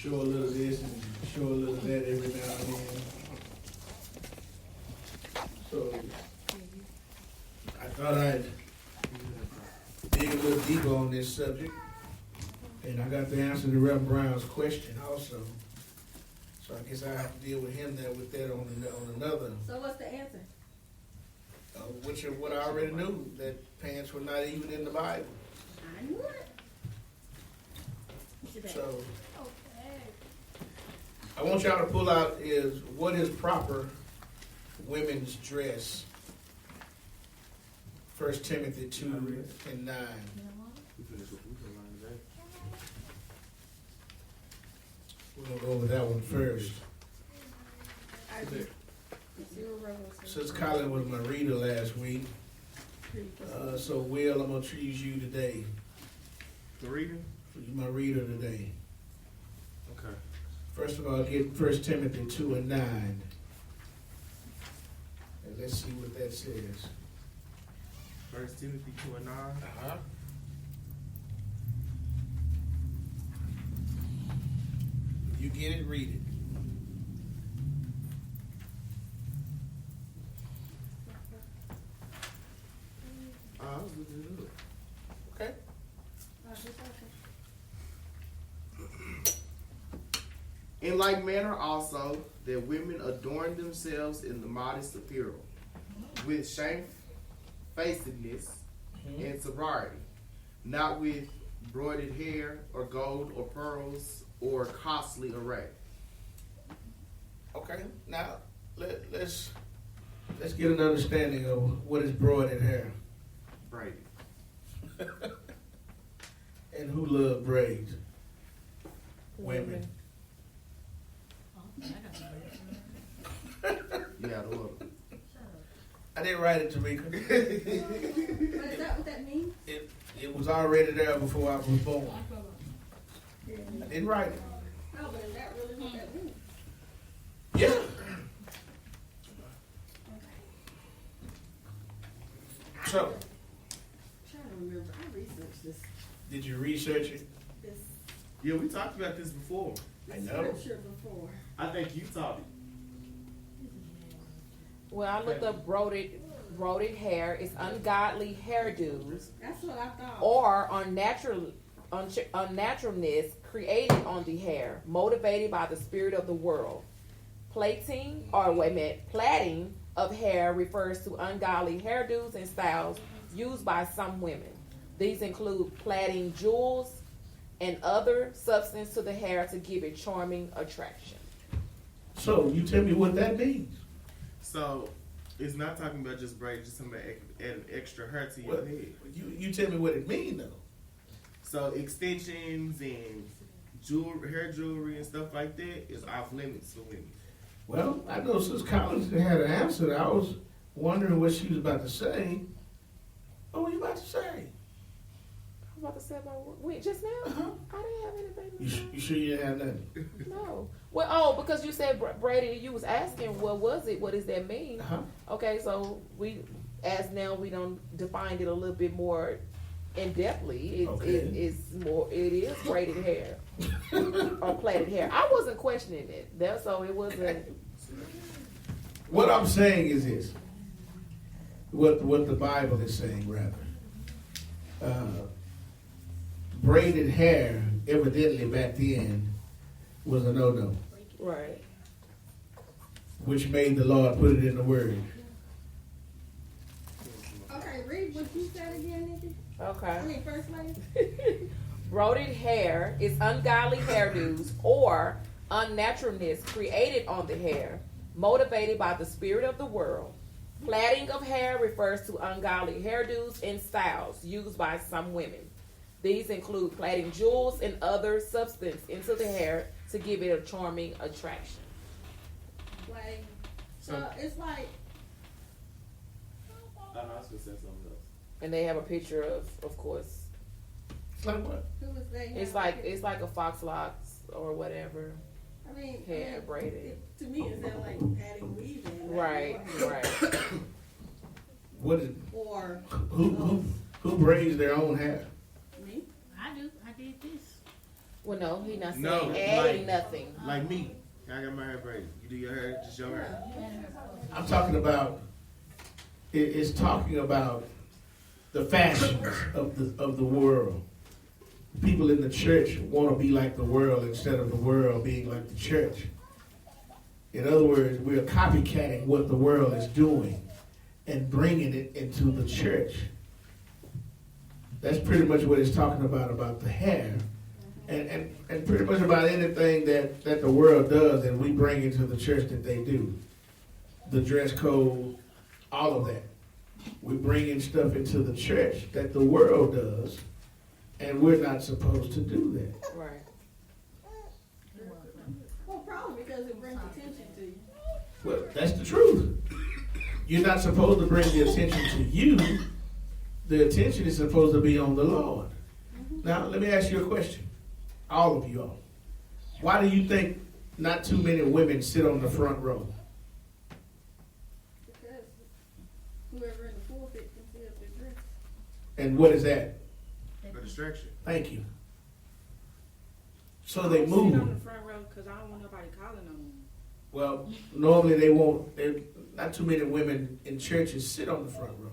show a little this and show a little that every now and then. So I thought I'd dig a little deeper on this subject, and I got to answer the Reverend Brown's question also. So I guess I have to deal with him with that on another. So what's the answer? Which of what I already knew, that pants were not even in the Bible. I knew it. So Okay. I want y'all to pull out is what is proper women's dress. 1 Timothy 2 and 9. We're going to go over that one first. Since Colin was my reader last week, so Will, I'm going to choose you today. The reader? You're my reader today. Okay. First of all, get 1 Timothy 2 and 9. And let's see what that says. 1 Timothy 2 and 9. Uh-huh. If you get it, read it. I was looking it up. Okay. In like manner also, that women adorn themselves in the modest apparel, with shamefacedness and sobriety, not with broidered hair, or gold, or pearls, or costly array. Okay. Now let's get an understanding of what is broidered hair. Braided. And who love braids? Women. Yeah, the Lord. I didn't write it, Tamika. But is that what that means? It was already there before I was born. I didn't write it. No, but is that really what that means? Yeah. So, I'm trying to remember. I researched this did you research it? Yeah, we talked about this before. I know. scripture before. I think you taught it. Well, I looked up broided hair. It's ungodly hairdos That's what I thought. or unnaturalness created on the hair, motivated by the spirit of the world. Plaiting of hair refers to ungodly hairdos and styles used by some women. These include plaiting jewels and other substance to the hair to give it charming attraction. So, you tell me what that means. So, it's not talking about just braid, just talking about adding extra hair to your Well, head. you tell me what it means, though. So, extensions and hair jewelry and stuff like that is off limits for women. Well, I know since Collins had an answer, I was wondering what she was about to say. What were you about to say? I was about to say about wait, just now? Uh-huh. I didn't have anything to say. You sure you didn't have nothing? No. Well, because you said Brady, you was asking, what was it? What does that mean? Uh-huh. Okay, so we don't define it a little bit more in depthly. It is braided hair or plaited hair. I wasn't questioning it. So it wasn't. What I'm saying is this. What the Bible is saying, rather. Braided hair, evidently back then, was a no-no. Right. Which made the Lord put it in the Word. Okay, read what you said again, Nikki. Okay. First lady. Braided hair is ungodly hairdos or unnaturalness created on the hair, motivated by the spirit of the world. Plaiting of hair refers to ungodly hairdos and styles used by some women. These include plaiting jewels and other substance into the hair to give it a charming attraction. Like, so it's like. I know I was gonna say something else. And they have a picture of course. It's like what? Who was they? It's like a fox locks or whatever. Hair braided. To me, it sounds like adding weave in. Right. What is? Or Who braids their own hair? me? I do. I did this. Well, no, he not saying No, adding like- nothing. Like me. I got my hair braided. You do your hair, just your hair. I'm talking about, it's talking about the fashions of the world. People in the church want to be like the world instead of the world being like the church. In other words, we're copycatting what the world is doing and bringing it into the church. That's pretty much what it's talking about the hair. And pretty much about anything that the world does and we bring into the church that they do. The dress code, all of that. We bring in stuff into the church that the world does, and we're not supposed to do that. Right. Well, probably because it brings attention to you. Well, that's the truth. You're not supposed to bring the attention to you. The attention is supposed to be on the Lord. Now, let me ask you a question. All of you all. Why do you think not too many women sit on the front row? Because whoever in the pulpit can see up their dress. And what is that? A distraction. Thank you. So they Sit on the move. front row because I don't want nobody calling on me. Well, normally they won't. Not too many women in churches sit on the front row.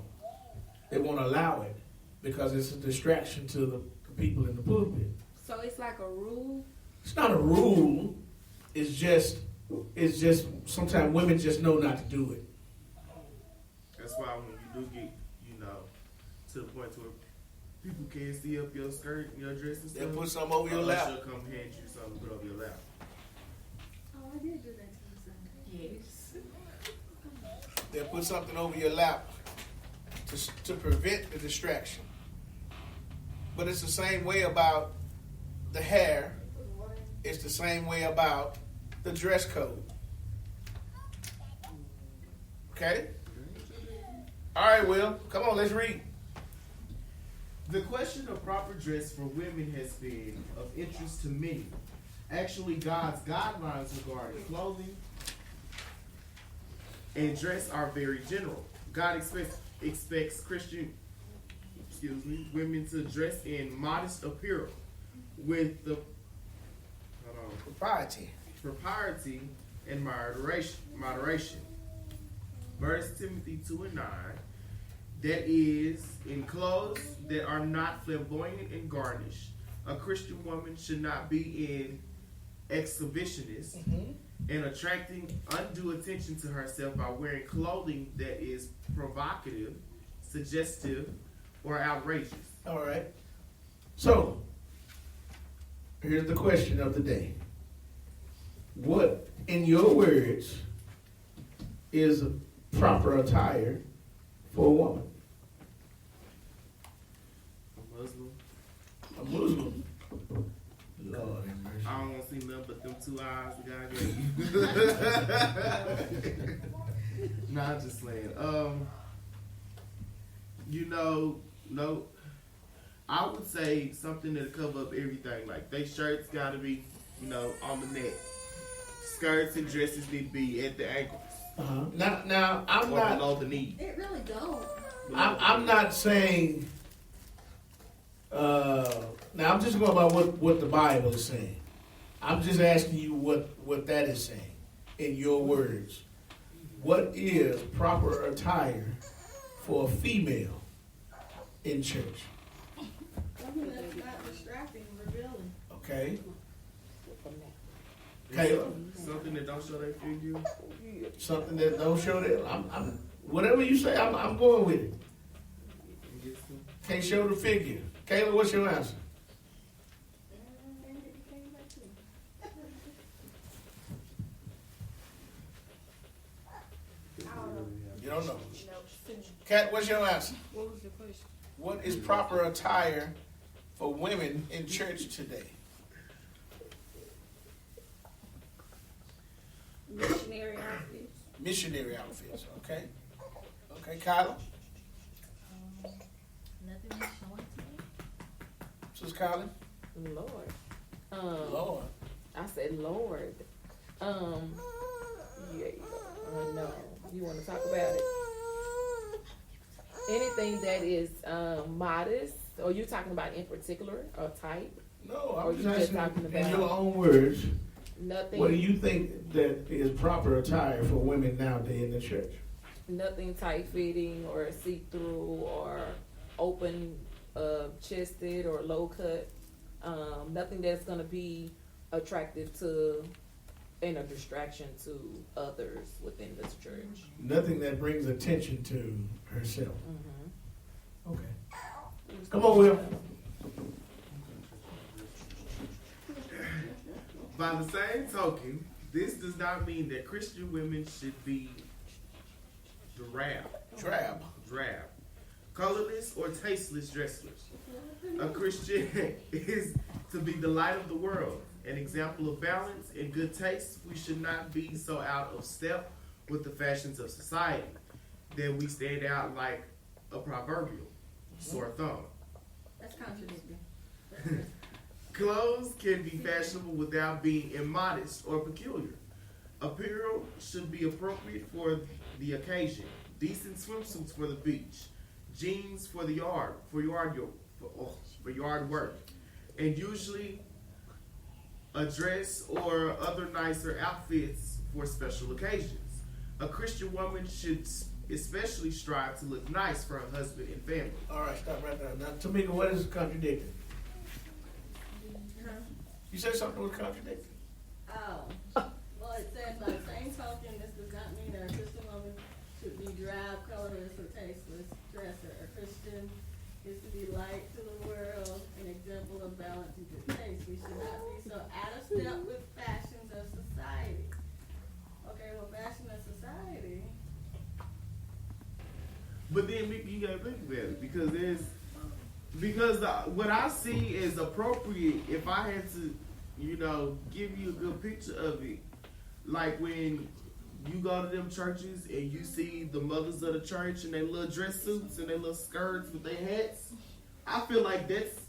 They won't allow it because it's a distraction to the people in the pulpit. So it's like a rule. It's not a rule. It's just sometimes women just know not to do it. That's why when you do get, to the point where people can't see up your skirt and your dress and They'll stuff. put something over your lap. She'll come hand you something to put over your lap. Oh, I did do that to you Sunday. Yes. They'll put something over your lap to prevent the distraction. But it's the same way about the hair. It's the same way about the dress code. Okay? All right, Will. Come on, let's read. The question of proper dress for women has been of interest to many. Actually, God's guidelines regarding clothing and dress are very general. God expects Christian women to dress in modest apparel with the propriety and moderation. 1 Timothy 2:9. That is, in clothes that are not flamboyant and garnished. A Christian woman should not be an exhibitionist and attracting undue attention to herself by wearing clothing that is provocative, suggestive, or outrageous. All right. So, here's the question of the day. What, in your words, is a proper attire for a woman? A Muslim. A Muslim. Lord have mercy. I don't want to see nothing but them two eyes the guy gave you. Nah, I'm just playing. No, I would say something that'll cover up everything. Like, they shirts gotta be, on the neck. Skirts and dresses need to be at the ankles. Now, I'm or not. below the knee. It really don't. I'm not saying. Now I'm just going by what the Bible is saying. I'm just asking you what that is saying in your words. What is proper attire for a female in church? Something that's not distracting and revealing. Okay. Kayla, Something that don't show that figure. something that don't show that. I'm whatever you say. I'm going with it. Can't show the figure. Kayla, what's your answer? You don't know. Kat, what's your answer? What was the question? What is proper attire for women in church today? Missionary outfits. Missionary outfits, okay? Okay, Kyla? Nothing is showing to me. Sis Kyla? Lord. Lord. I said Lord. Yeah. No. You want to talk about it? Anything that is modest, or you talking about in particular, or type? No, Or I'm you just just asking talking in about- your own words. Nothing. What do you think that is proper attire for women nowadays in the church? Nothing tight fitting or see through or open chested or low cut. Nothing that's gonna be attractive to and a distraction to others within this church. Nothing that brings attention to herself. Mm-hmm. Okay. Come on, Will. By the same token, this does not mean that Christian women should be drab, colorless, or tasteless dressers. A Christian is to be the light of the world, an example of balance and good taste. We should not be so out of step with the fashions of society that we stand out like a proverbial sore thumb. That's contradictory. Clothes can be fashionable without being immodest or peculiar. Apparel should be appropriate for the occasion. Decent swimsuits for the beach, jeans for the yard, for yard work, and usually a dress or other nicer outfits for special occasions. A Christian woman should especially strive to look nice for her husband and family. All right, stop right there. Now, Tamika, what is contradicting? You said something was contradicting. Oh, well, it says by the same token, this does not mean that a Christian woman should be drab, colorless, or tasteless dresser. A Christian is to be light to the world, an example of balance and good taste. We should not be so out of step with fashions of society. Okay, well, fashion of society. But then you gotta think about it because what I see is appropriate. If I had to, give you a good picture of it, like when you go to them churches and you see the mothers of the church in their little dress suits and their little skirts with their hats, I feel like that's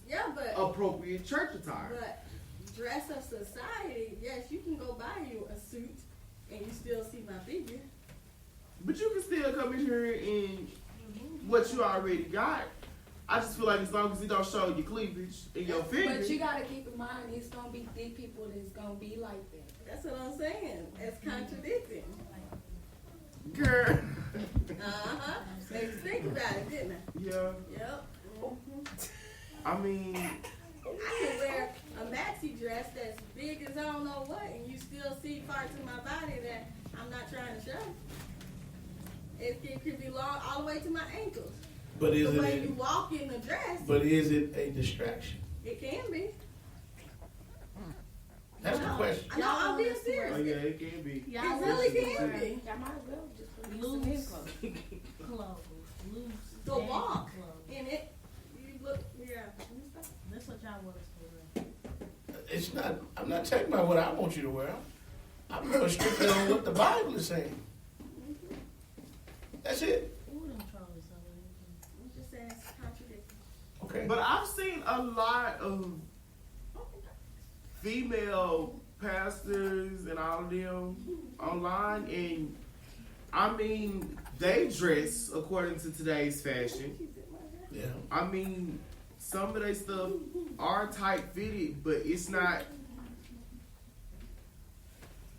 appropriate church attire. But dress of society, yes, you can go buy you a suit and you still see my figure. But you can still come in here in what you already got. I just feel like as long as it don't show your cleavage and your figure. But you gotta keep in mind, it's gonna be thick people that's gonna be like that. That's what I'm saying. It's contradicting. Girl. Uh-huh. Made you think about it, didn't I? Yeah. Yep. I mean, I can wear a maxi dress that's big as I don't know what, and you still see parts of my body that I'm not trying to show. It can be long all the way to my ankles. But is The way it? you walk in the dress, But is it a distraction? it can be. That's the question. No, I'm being oh serious. yeah, it can be. It really can be. Y'all might as well just put Loose some in clothes. clothes. Loose. Go baggy walk clothes. in it. You look, yeah. That's what y'all want us to wear. It's not. I'm not talking about what I want you to wear. I'm going strictly on what the Bible is saying. That's it. Ooh, them trolleys over I'm just saying it's contradicting. Okay. But I've seen a lot of female pastors and all of them online, and I mean, they dress according to today's fashion. Yeah. I mean, some of their stuff are tight fitted, but it's not.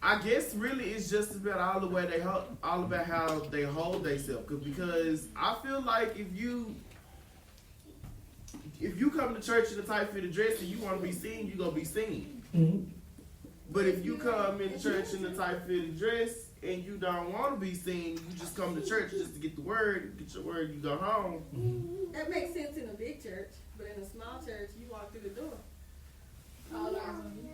I guess really it's just about all the way all about how they hold themselves. Because I feel like if you come to church in a tight fitted dress and you want to be seen, you're gonna be seen. Mm-hmm. But if you come in church in a tight fitted dress and you don't want to be seen, you just come to church just to get the word, get your word, you go home. That makes sense in a big church, but in a small church, you walk through the door. All eyes on you.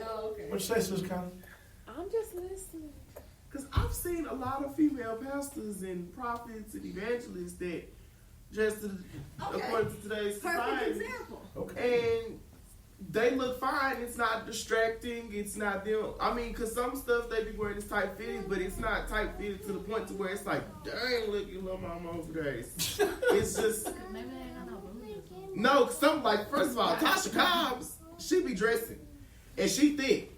Oh, okay. What you say, Sis Connie? I'm just listening. Because I've seen a lot of female pastors and prophets and evangelists that dress according to today's Perfect society. example. Okay. And they look fine. It's not distracting. It's not them. I mean, because some stuff they be wearing is tight fitted, but it's not tight fitted to the point to where it's like, dang, look at little mama over there. It's just, Maybe they ain't got no boobs. no, some like, first of all, Tasha Cobbs, she be dressing. And she thick.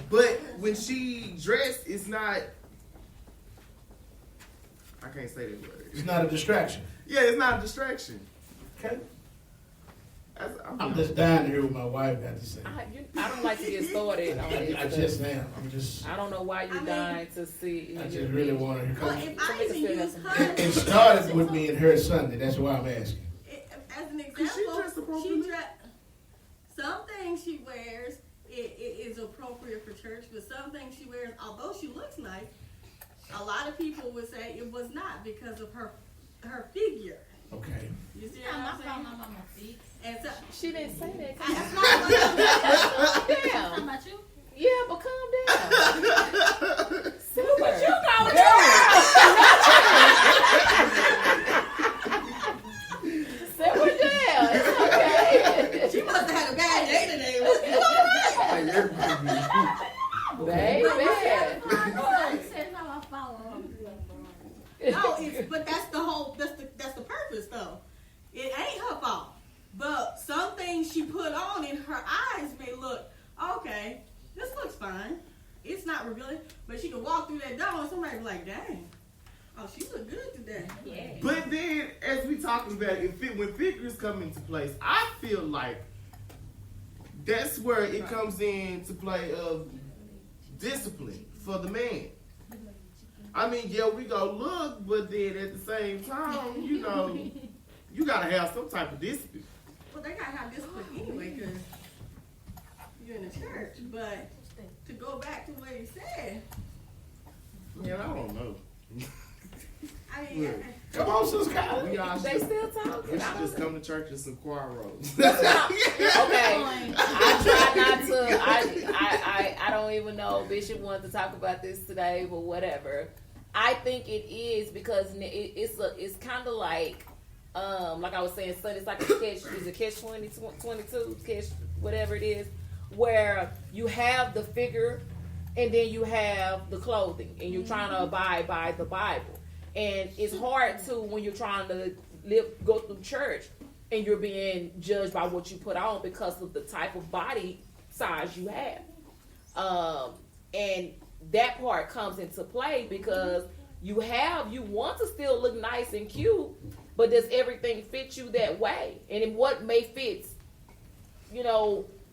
But when she dressed, it's not, I can't say that word. It's not a distraction. Yeah, it's not a distraction. Okay. I'm I'm just dying to hear what my wife got to say. I don't like to get started on this. I just am. I don't know why you're dying to see. I just really want to Well, hear. if I even use her It started with me and her Sunday. That's why I'm asking. as an She example, dressed appropriately. some things she wears it is appropriate for church, but some things she wears, although she looks nice, a lot of people would say it was not because of her figure. Okay. You see I'm what not I'm talking saying? about my feet. And so She didn't say that. that's not what Calm Talking down. about you? Yeah, but calm down. Super. But you know what Simmer down. It's okay. she must have had a bad day today. Was you all like everybody. Baby. I said it's not my fault. right? No, but that's the purpose though. It ain't her fault. But some things she put on in her eyes may look, okay, this looks fine. It's not revealing, but she can walk through that door and somebody be like, dang, oh, she look good today. Yeah. But then, as we talking about when figures come into place, I feel like that's where it comes into play of discipline for the man. I mean, yeah, we go look, but then at the same time, you know, you gotta have some type of discipline. Well, they gotta have discipline anyway, because you're in the church. But to go back to what he said, Man, I don't know. I mean, Look. Come on, Sister Kyle. We all They should, still we talking. should just come to church in some choir robes. Okay, I try not to. I don't even know. Bishop wanted to talk about this today, but whatever. I think it is because it's kind of like I was saying, son. It's like a catch. Is it catch 22, catch whatever it is, where you have the figure, and then you have the clothing, and you're trying to abide by the Bible. And it's hard to when you're trying to go through church and you're being judged by what you put on because of the type of body size you have. And that part comes into play because you want to still look nice and cute, but does everything fit you that way? And in what may fit,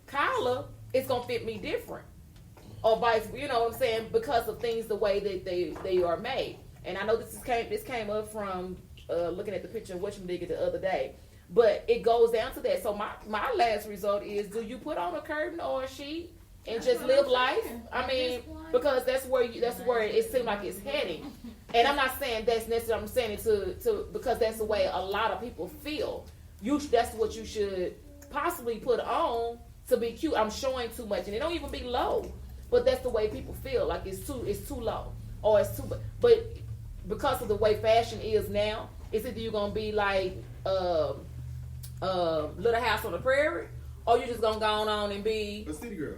Kyla, it's going to fit me different. Or vice, you know what I'm saying? Because of things the way that they are made. And I know this came up from looking at the picture of whatchamadiggit the other day. But it goes down to that. So my last result is, do you put on a curtain or a sheet and just live life? I mean, because that's where it seems like it's heading. And I'm not saying that's necessarily. I'm saying it to because that's the way a lot of people feel. That's what you should possibly put on to be cute. I'm showing too much, and it don't even be low. But that's the way people feel. Like it's too low, or it's too. But because of the way fashion is now, it's either you're gonna be like Little House on the Prairie, or you're just gonna go on and be A city girl.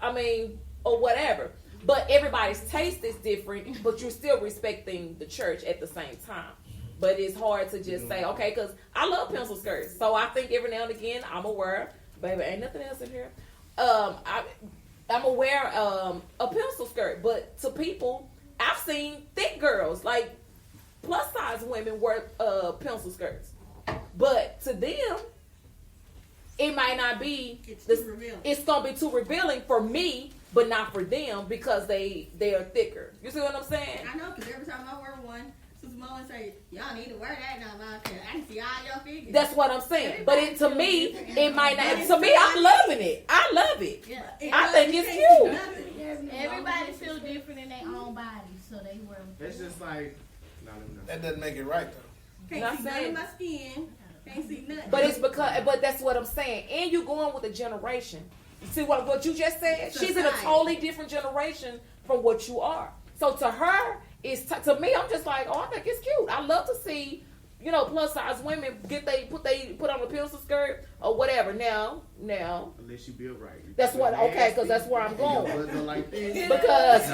I mean, or whatever. But everybody's taste is different, but you're still respecting the church at the same time. But it's hard to just say, okay, because I love pencil skirts. So I think every now and again, I'm aware, baby, ain't nothing else in here. I'm aware a pencil skirt. But to people, I've seen thick girls, like plus size women wear pencil skirts. But to them, it might not be. It's too revealing. It's gonna be too revealing for me, but not for them because they are thicker. You see what I'm saying? I know, because every time I wear one, Sister Mullen say, y'all need to wear that now out there. I can see all your figures. That's what I'm saying. But to me, it might not. To me, I'm loving it. I love it. Yeah. I think it's cute. Everybody feel different in their own body, so they wear. That's just like, no. That doesn't make it right, though. Can't Not see none saying- of my skin. Can't see nothing. But that's what I'm saying. And you going with a generation. See what you just said? She's in a totally different generation from what you are. So to her, to me, I'm just like, oh, I think it's cute. I love to see, plus size women put on a pencil skirt or whatever. Now, Unless you build right. that's what because that's where I'm going. Your butt go like this. Because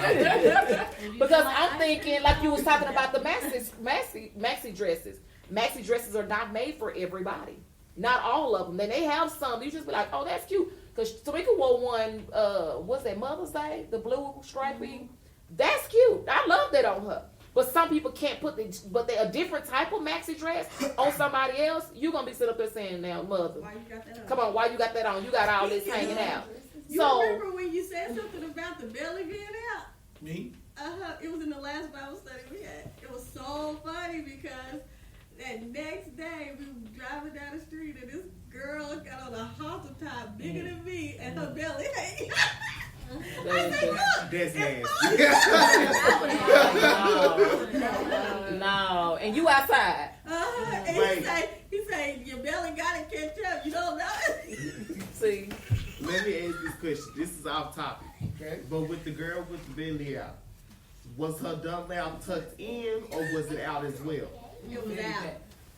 I'm thinking, like you was talking about the maxi dresses. Maxi dresses are not made for everybody. Not all of them. Then they have some. You just be like, oh, that's cute. Because Tamika wore one, what's that, Mother's Day? The blue stripy. That's cute. I love that on her. But some people can't put but they a different type of maxi dress on somebody else. You gonna be sitting up there saying, "Now, mother, Why you got that on? come on, why you got that on? You got all this hanging out." You So remember when you said something about the belly being out? Me? It was in the last Bible study we had. It was so funny because that next day we were driving down the street and this girl got on a halter top bigger than me and her belly hanging. I said, look. That's nasty. no, and you outside. And Wait. he say, your belly gotta catch up. You don't know it. See, Let me ask this question. This is off topic. Okay. But with the girl with the belly out, was her dumb mouth tucked in or was it out as well? It was out. Now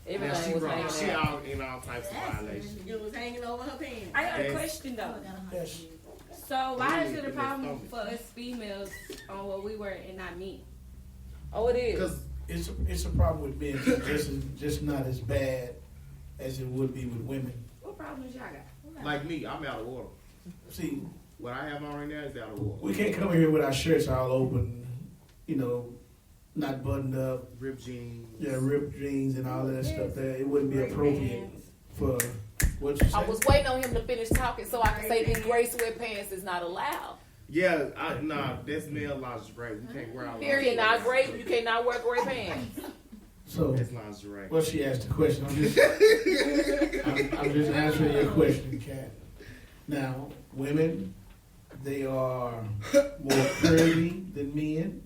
everything she was wrong. hanging She out. out in all types of violations. It was hanging over her pants. I got a Yes. question though. Yes. So why is Yeah, it a it's problem stomach. for us females on what we wear and not men? Oh, it is. Because It's a problem with men, just not as bad as it would be with women. What problems y'all got? like me, I'm out of order. See, What I have on right now is out of order. we can't come here with our shirts all open, not buttoned up, Ripped jeans. ripped jeans and all that stuff there. It wouldn't be appropriate for what you say. I was waiting on him to finish talking so I could say these gray sweatpants is not allowed. Yeah, nah, that's male lingerie. We can't wear our You cannot you cannot wear gray pants. So, That's lingerie. well, she asked the question. I'm just answering your question, Kat. Now, women, they are more curvy than men.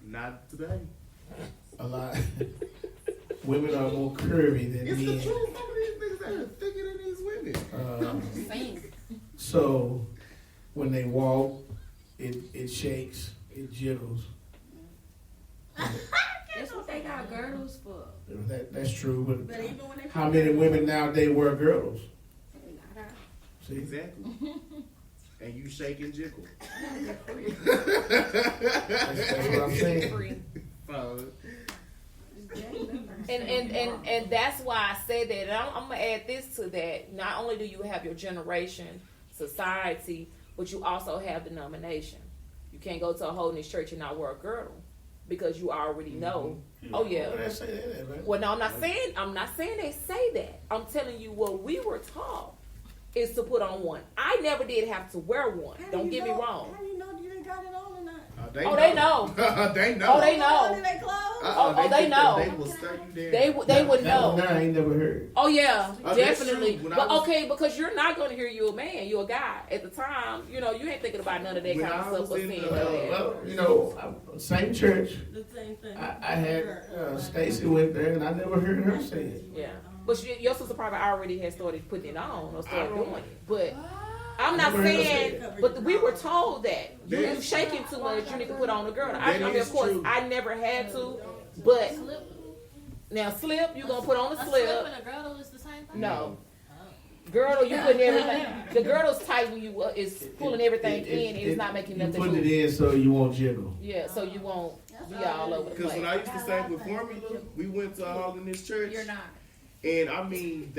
Not today. A lot. Women are more curvy than It's the men. truth. Some of these niggas are thicker than these women. Same. So when they walk, it shakes, it jiggles. That's what they got girdles for. That's true, But but even when they how many women nowadays wear girdles? See, Exactly. And you shake and jiggle. that's what I'm saying. And that's why I said that. And I'm gonna add this to that. Not only do you have your generation, society, but you also have denomination. You can't go to a holiness church and not wear a girdle because you already know. Oh yeah. Well, that's it, man. Well, no, I'm not saying they say that. I'm telling you what we were taught is to put on one. I never did have to wear one. How do Don't you get me know- wrong. How do you know you ain't got it on or not? They Oh, know. they know. They know. Oh, they know. Under their clothes? Oh, they know. They will stare you down. They would That know. one I ain't never heard. Oh yeah, Oh, that's definitely. true. When I But was- okay, because you're not going to hear you a man, you're a guy. At the time, you ain't thinking about none of that When kind I of stuff. was But in seeing the- that. Same church. The same thing. I had Stacy went there, and I never heard her say it. Yeah, but your sister probably already had started putting it on or started doing it. But I'm not Never heard her say saying. it. But we were told that you That- shaking too much, you need to put on a girdle. That I mean, is of course, true. I never had to, but Slip. now slip, you gonna put on a A slip slip. and a girdle is the same thing? No. Girdle, you putting everything. The girdle's tighten you up. It's pulling everything in, and it's not making You nothing putting it move. in so you won't jiggle. Yeah, so you won't be all over the Because when place. I used to sing with Formula, we went to a holiness church. You're not. And I mean,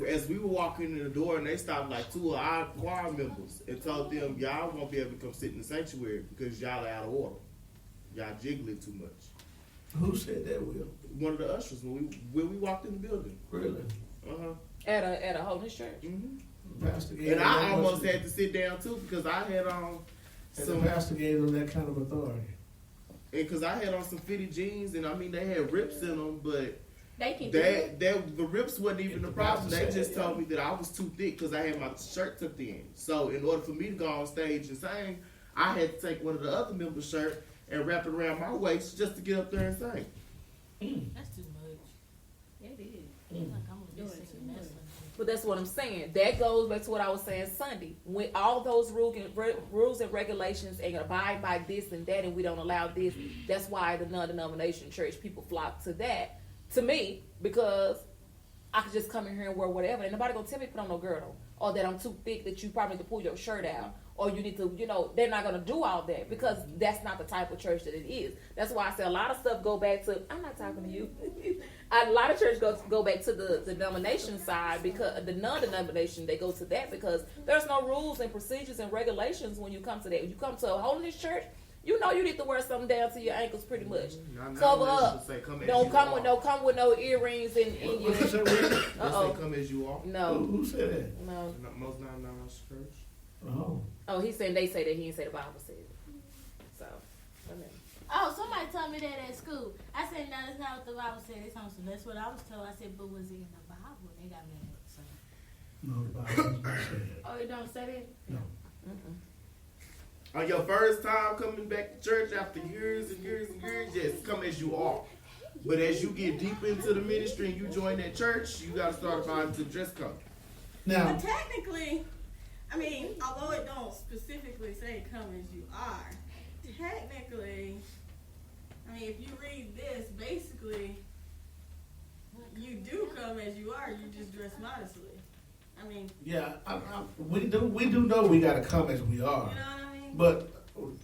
as we were walking in the door, and they stopped like two of our choir members and told them, y'all won't be able to come sit in the sanctuary because y'all are out of order. Y'all jiggling too much. Who said that, Will? One of the ushers when we walked in the building. Really? Uh-huh. At a holiness church. Mm-hmm. Pastor gave And them I that almost much- had to sit down too because I had on and some the pastor gave them that kind of authority. because I had on some fitted jeans, and I mean they had rips in them, but They can do it. the rips wasn't even the problem. They just told me that I was too thick because I had my shirt tucked in. So in order for me to go on stage and sing, I had to take one of the other members' shirt and wrap it around my waist just to get up there and sing. That's too much. Yeah, it is. Like, I'm gonna be singing that song. But that's what I'm saying. That goes back to what I was saying Sunday. When all those rules and regulations and abide by this and that, and we don't allow this, that's why the non-denomination church people flock to that. To me, because I could just come in here and wear whatever, and nobody gonna tell me to put on no girdle, or that I'm too thick that you probably need to pull your shirt out, or you need to, they're not gonna do all that because that's not the type of church that it is. That's why I say a lot of stuff go back to. I'm not talking to you. A lot of churches go back to the denomination side because the non-denomination they go to that because there's no rules and procedures and regulations when you come to that. When you come to a holiness church, You know you need to wear something down to your ankles pretty much. Not Cover unless up. you say, come as Don't you come are. with come with no earrings in What your. you say, Will? They say, Uh-oh. come as you are. No, Who said that? no. Most non-Baptist church. Oh. Oh, he's saying they say that he didn't say the Bible said it. So, okay. Oh, somebody told me that at school. I said, no, that's not what the Bible said. It's something. That's what I was told. I said, but was it in the Bible? They got me. So. No, the Bible doesn't say that. Oh, it don't say that? No. Mm-mm. On your first time coming back to church after years and years and years, yes, come as you are. But as you get deep into the ministry and you join that church, you got to start buying the dress code. Now, But technically, I mean, although it don't specifically say come as you are, technically, I mean, if you read this, basically, you do come as you are, you just dress modestly. I mean, yeah, we do know we got to come as we are, you know what I mean? but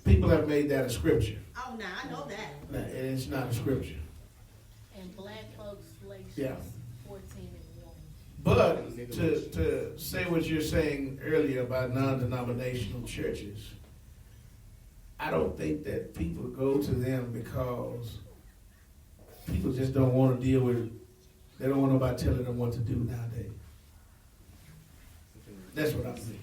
people have made that a scripture. Oh, now I know that. Now, and it's not a scripture. And black folks, Galatians Yeah. 14 and 1. But to say what you're saying earlier about non-denominational churches, I don't think that people go to them because people just don't want to deal with it. They don't want nobody telling them what to do nowadays. That's what I'm saying.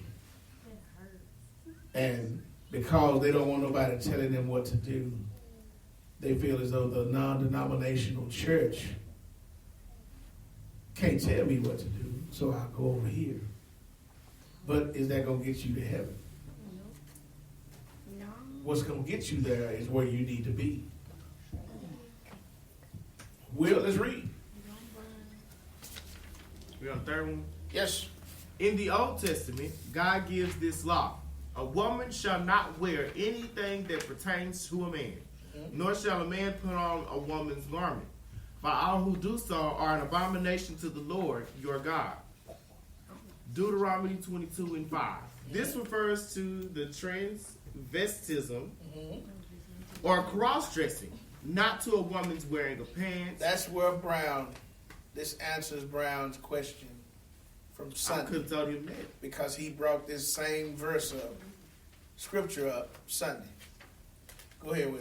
And because they don't want nobody telling them what to do, they feel as though the non-denominational church can't tell me what to do, so I'll go over here. But is that going to get you to heaven? No. What's going to get you there is where you need to be. Will, let's read. We're on the third one. Yes. In the Old Testament, God gives this law. A woman shall not wear anything that pertains to a man, nor shall a man put on a woman's garment. For all who do so are an abomination to the Lord your God. Deuteronomy 22 and 5. This refers to the transvestism or cross-dressing, not to a woman's wearing of pants. That's where this answers Brown's question from I Sunday. could have told him that. Because he brought this same verse of scripture up Sunday. Go ahead, Will.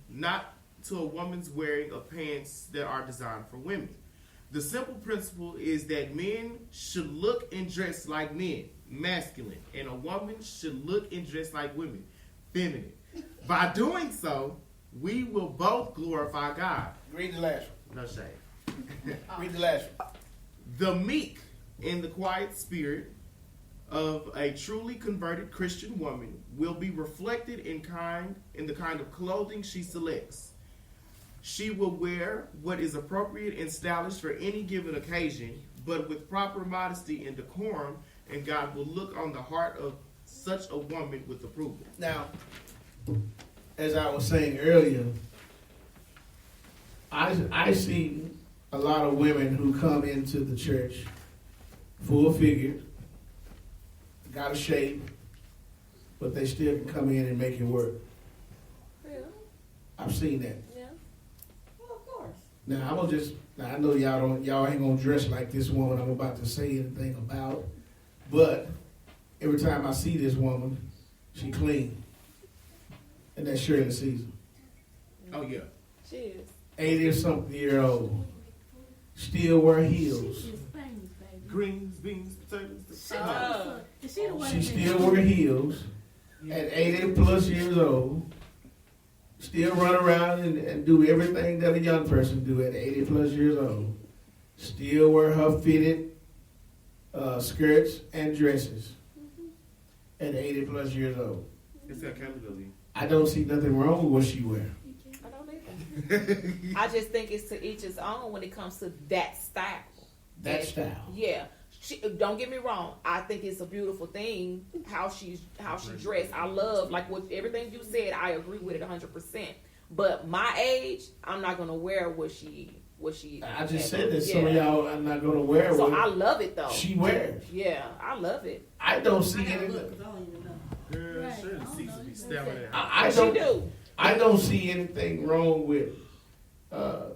Not to a woman's wearing of pants that are designed for women. The simple principle is that men should look and dress like men, masculine, and a woman should look and dress like women, feminine. By doing so, we will both glorify God. Read the last one. No shade. Read the last one. The meek and the quiet spirit of a truly converted Christian woman will be reflected in the kind of clothing she selects. She will wear what is appropriate and stylish for any given occasion, but with proper modesty and decorum, and God will look on the heart of such a woman with approval. Now, as I was saying earlier, I see a lot of women who come into the church full figured, got a shape, but they still can come in and make it work. Yeah. I've seen that. Yeah. Well, of course. Now I know y'all ain't gonna dress like this woman I'm about to say anything about, but every time I see this woman, she clean. And that's Shirley Caesar. Oh, yeah. She is. 80-something-year-old. Still wear heels. She's famous, baby. Greens, beans, potatoes. Is she the one She that still wear heels at 80 plus years old. Still run around and do everything that a young person do at 80 plus years old. Still wear her fitted skirts and dresses at 80 plus years old. It's accountability. I don't see nothing wrong with what she wear. I don't either. I just think it's to each his own when it comes to that style. That And, style. Yeah. Don't get me wrong. I think it's a beautiful thing how she dressed. I love like what everything you said. I agree with it 100%. But my age, I'm not gonna wear what she. I just said that some of y'all are not gonna wear So what I love it though. she wears. Yeah, I love it. I don't see I gotta anything. look, 'cause I don't even know. Girl, Right. Shirley I don't Caesar know. be stabbing at her. I She don't. do. I don't see anything wrong with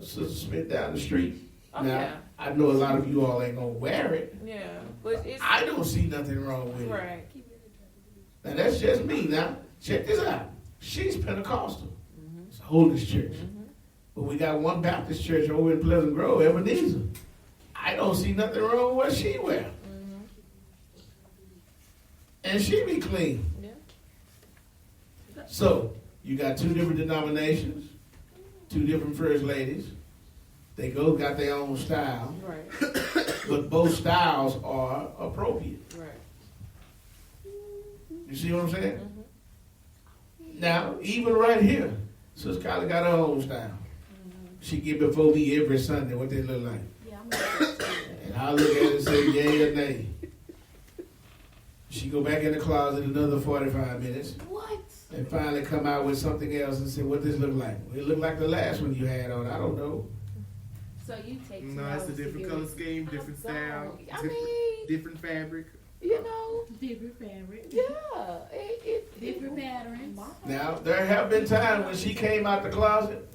Sister Smith down the street. Oh, Now, yeah. I know a lot of you all ain't gonna wear it. Yeah, but it's I don't see nothing wrong with it. right. Now that's just me. Now check this out. She's Pentecostal. It's a holiness church. But we got one Baptist church over in Pleasant Grove, Ebenezer. I don't see nothing wrong with what she wear. And she be clean. Yeah. So you got two different denominations, two different first ladies. They both got their own style, Right. but both styles are appropriate. Right. You see what I'm saying? Now, even right here, Sister Kylie got her own style. She get before me every Sunday what they look like. Yeah, I'm gonna And I look at it and say yay or nay. She go back in the closet another 45 minutes What? and finally come out with something else and say, what this look like? Well, it look like the last one you had on. I don't know. So you take No, it's a different color scheme, different style, I mean, different fabric. you know, Different fabric. yeah. Different patterns. Now, there have been times when she came out the closet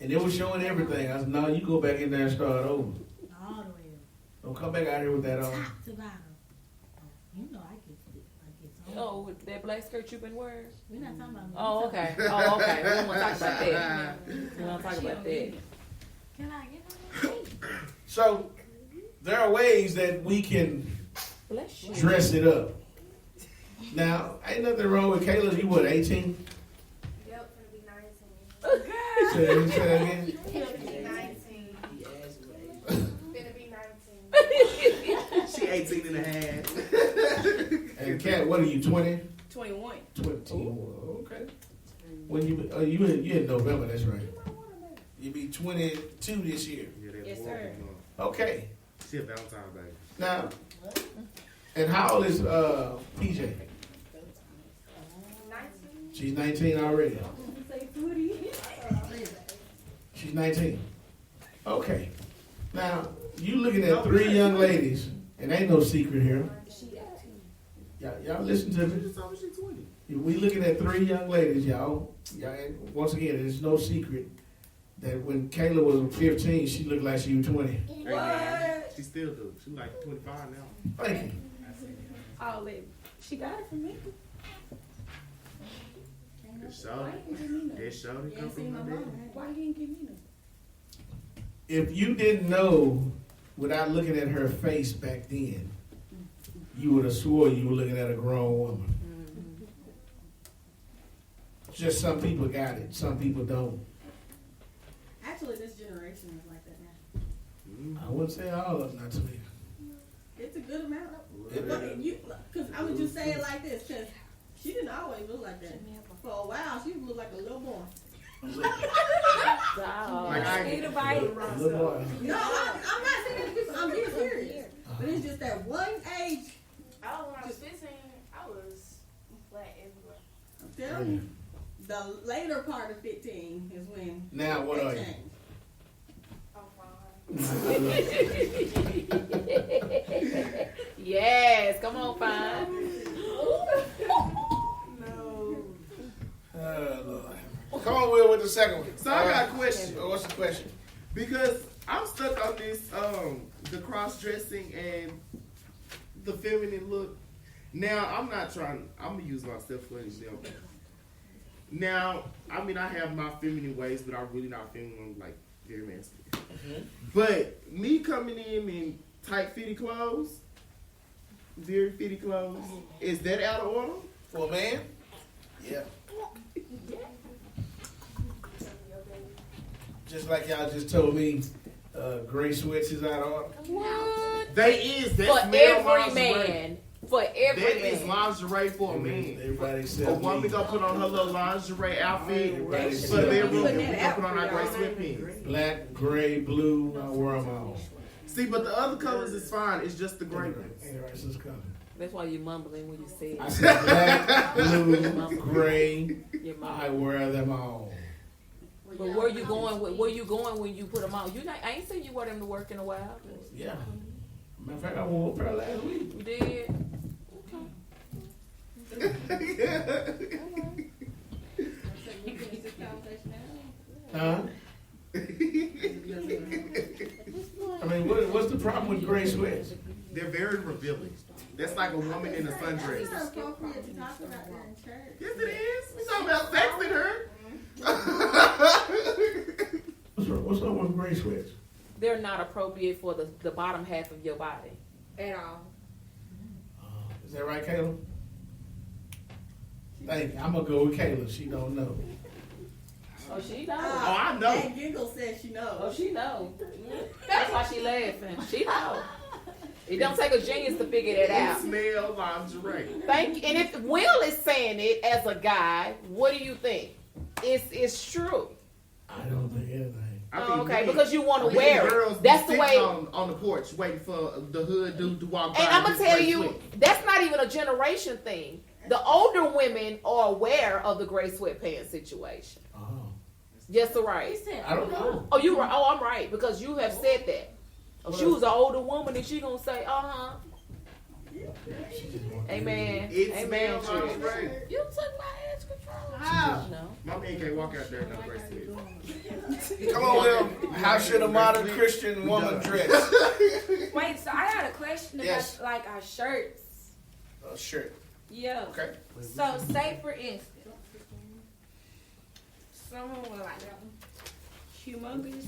and it was showing everything. I said, no, you go back in there and start over. All the way Don't come back out here with that up. on. Top to bottom. You know I get some. Oh, with that black skirt you've been wearing? We're not talking about me. Oh, okay. Oh, okay. We don't want to talk about that. We don't talk about that. Can I get on? So, there are ways that we can Bless you. dress it up. Now, ain't nothing wrong with Kayla. You what, 18? Yep, gonna be 19. Say that again. Gonna be 19. Gonna be 19. She 18 and a half. And Kat, what are you, 20? 21. 21. Okay. When you in November, that's right. You be 22 this year. Yeah, that Yes, boy, sir. you know. Okay. She a Valentine's baby. Now, and how old is PJ? 19. She's 19 already. Say 40. She's 19. Okay. Now, you looking at three young ladies, and ain't no secret here. Y'all listen to She me. just told me she's 20. We looking at three young ladies, y'all. And once again, there's no secret that when Kayla was 15, she looked like she was 20. What? She still do. She like 25 now. Thank you. Oh, baby. She got it from me. That shorty come from my daddy. Why you didn't give me no? If you didn't know without looking at her face back then, you would have swore you were looking at a grown woman. Just some people got it, some people don't. Actually, this generation is like that now. I wouldn't say all of them, not to me. It's a good amount. It- Because I would just say it like this, because she didn't always look like that. For a while, she looked like a little boy. Stop. Like I Need a bite. Little boy. No, I'm not saying that because I'm being serious. But it's just that one age, Oh, when I was 15, I was flat everywhere. I'm telling you, the later part of 15 is when Now, what are it you? changed. I'm fine. Yes, come on, fine. No. Lord. Come on, Will, with the second one. So I got a question. What's the question? Because I'm stuck on this, the cross dressing and the feminine look. Now I'm gonna use myself for an example. Now, I mean, I have my feminine ways, but I'm really not feminine. I'm like very masculine. But me coming in tight fitty clothes, very fitty clothes, is that out of order? For a man? Yeah. Just like y'all just told me, gray sweats is out of order. What? They is. That's For male every lingerie. man. For every That is man. lingerie for a man. Everybody A except woman me. gonna put on her little lingerie outfit Everybody for the except bedroom, me. and we gonna put on our gray sweatpants. Black, gray, blue, I wear them all. See, but the other colors is fine. It's just the gray ones. Ain't right, so it's coming. That's why you're mumbling when you say I it. said black, blue, gray, You're I mumbling. wear them all. But where you going? Where you going when you put them on? I ain't seen you wear them to work in a while. Yeah. Matter of fact, I wore a pair last week. You did. So you can use this conversation now? Huh? I mean, what's the problem with gray sweats? They're very revealing. That's like a woman in a sundress. It's not appropriate to talk about that in church. Yes, it is. We talking about sex in her. What's up with gray sweats? They're not appropriate for the bottom half of your body. At all. Is that right, Kayla? Thank you. I'm gonna go with Kayla. She don't know. Oh, she knows. Oh, I know. That giggle says she knows. Oh, she knows. That's why she laughing. She knows. It don't take a genius to figure that out. Smell lingerie. Thank you. And if Will is saying it as a guy, what do you think? It's true. I don't think anything. Oh, okay, because you want to wear girls it. be That's the sitting way. on the porch waiting for the hood dude to walk by. And I'm gonna his tell gray you, sweat. that's not even a generation thing. The older women are aware of the gray sweatpants situation. Oh, Yes, right. He said, I don't know. Oh, you right. Oh, I'm right because you have said that. Oh, she was an older woman, and she gonna say, She just want Amen. It Amen. smells Trish. lingerie. You took my edge control. No. My man can't walk out there in no gray sweat. Come on, Will. How should a modern Christian woman dress? Wait, so I had a question Yes. about like our shirts. A shirt. Yeah. Okay. So say for instance, someone with like humongous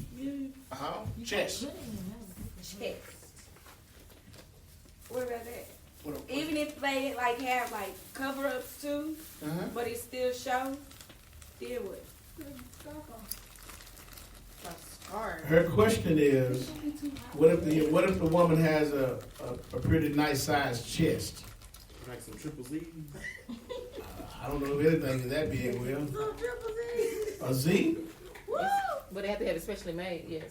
Chest. chest. What about that? What a- Even if they like have like cover ups too, Uh-huh. but it still shows, then what? A scarf. Her question is, what if the woman has a pretty nice sized chest? Like some triple Z. I don't know if anything is that big, Will. A Z? But they have to have it specially made. Yes.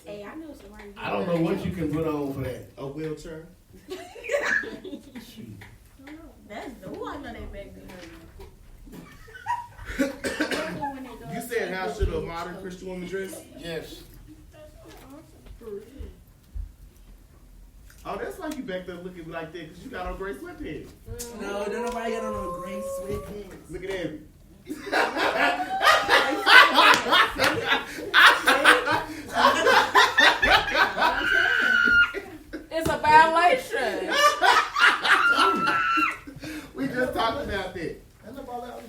Hey, I know somebody. I don't know what you can put on for that. A wheelchair. Shoot. That's the one that they back You said how should a modern Christian woman dress? Yes. Oh, that's why you back there looking like that because you got on gray sweatpants. No, don't nobody got on no gray sweatpants. Look at that. It's a violation. We just talked about that. That's about that.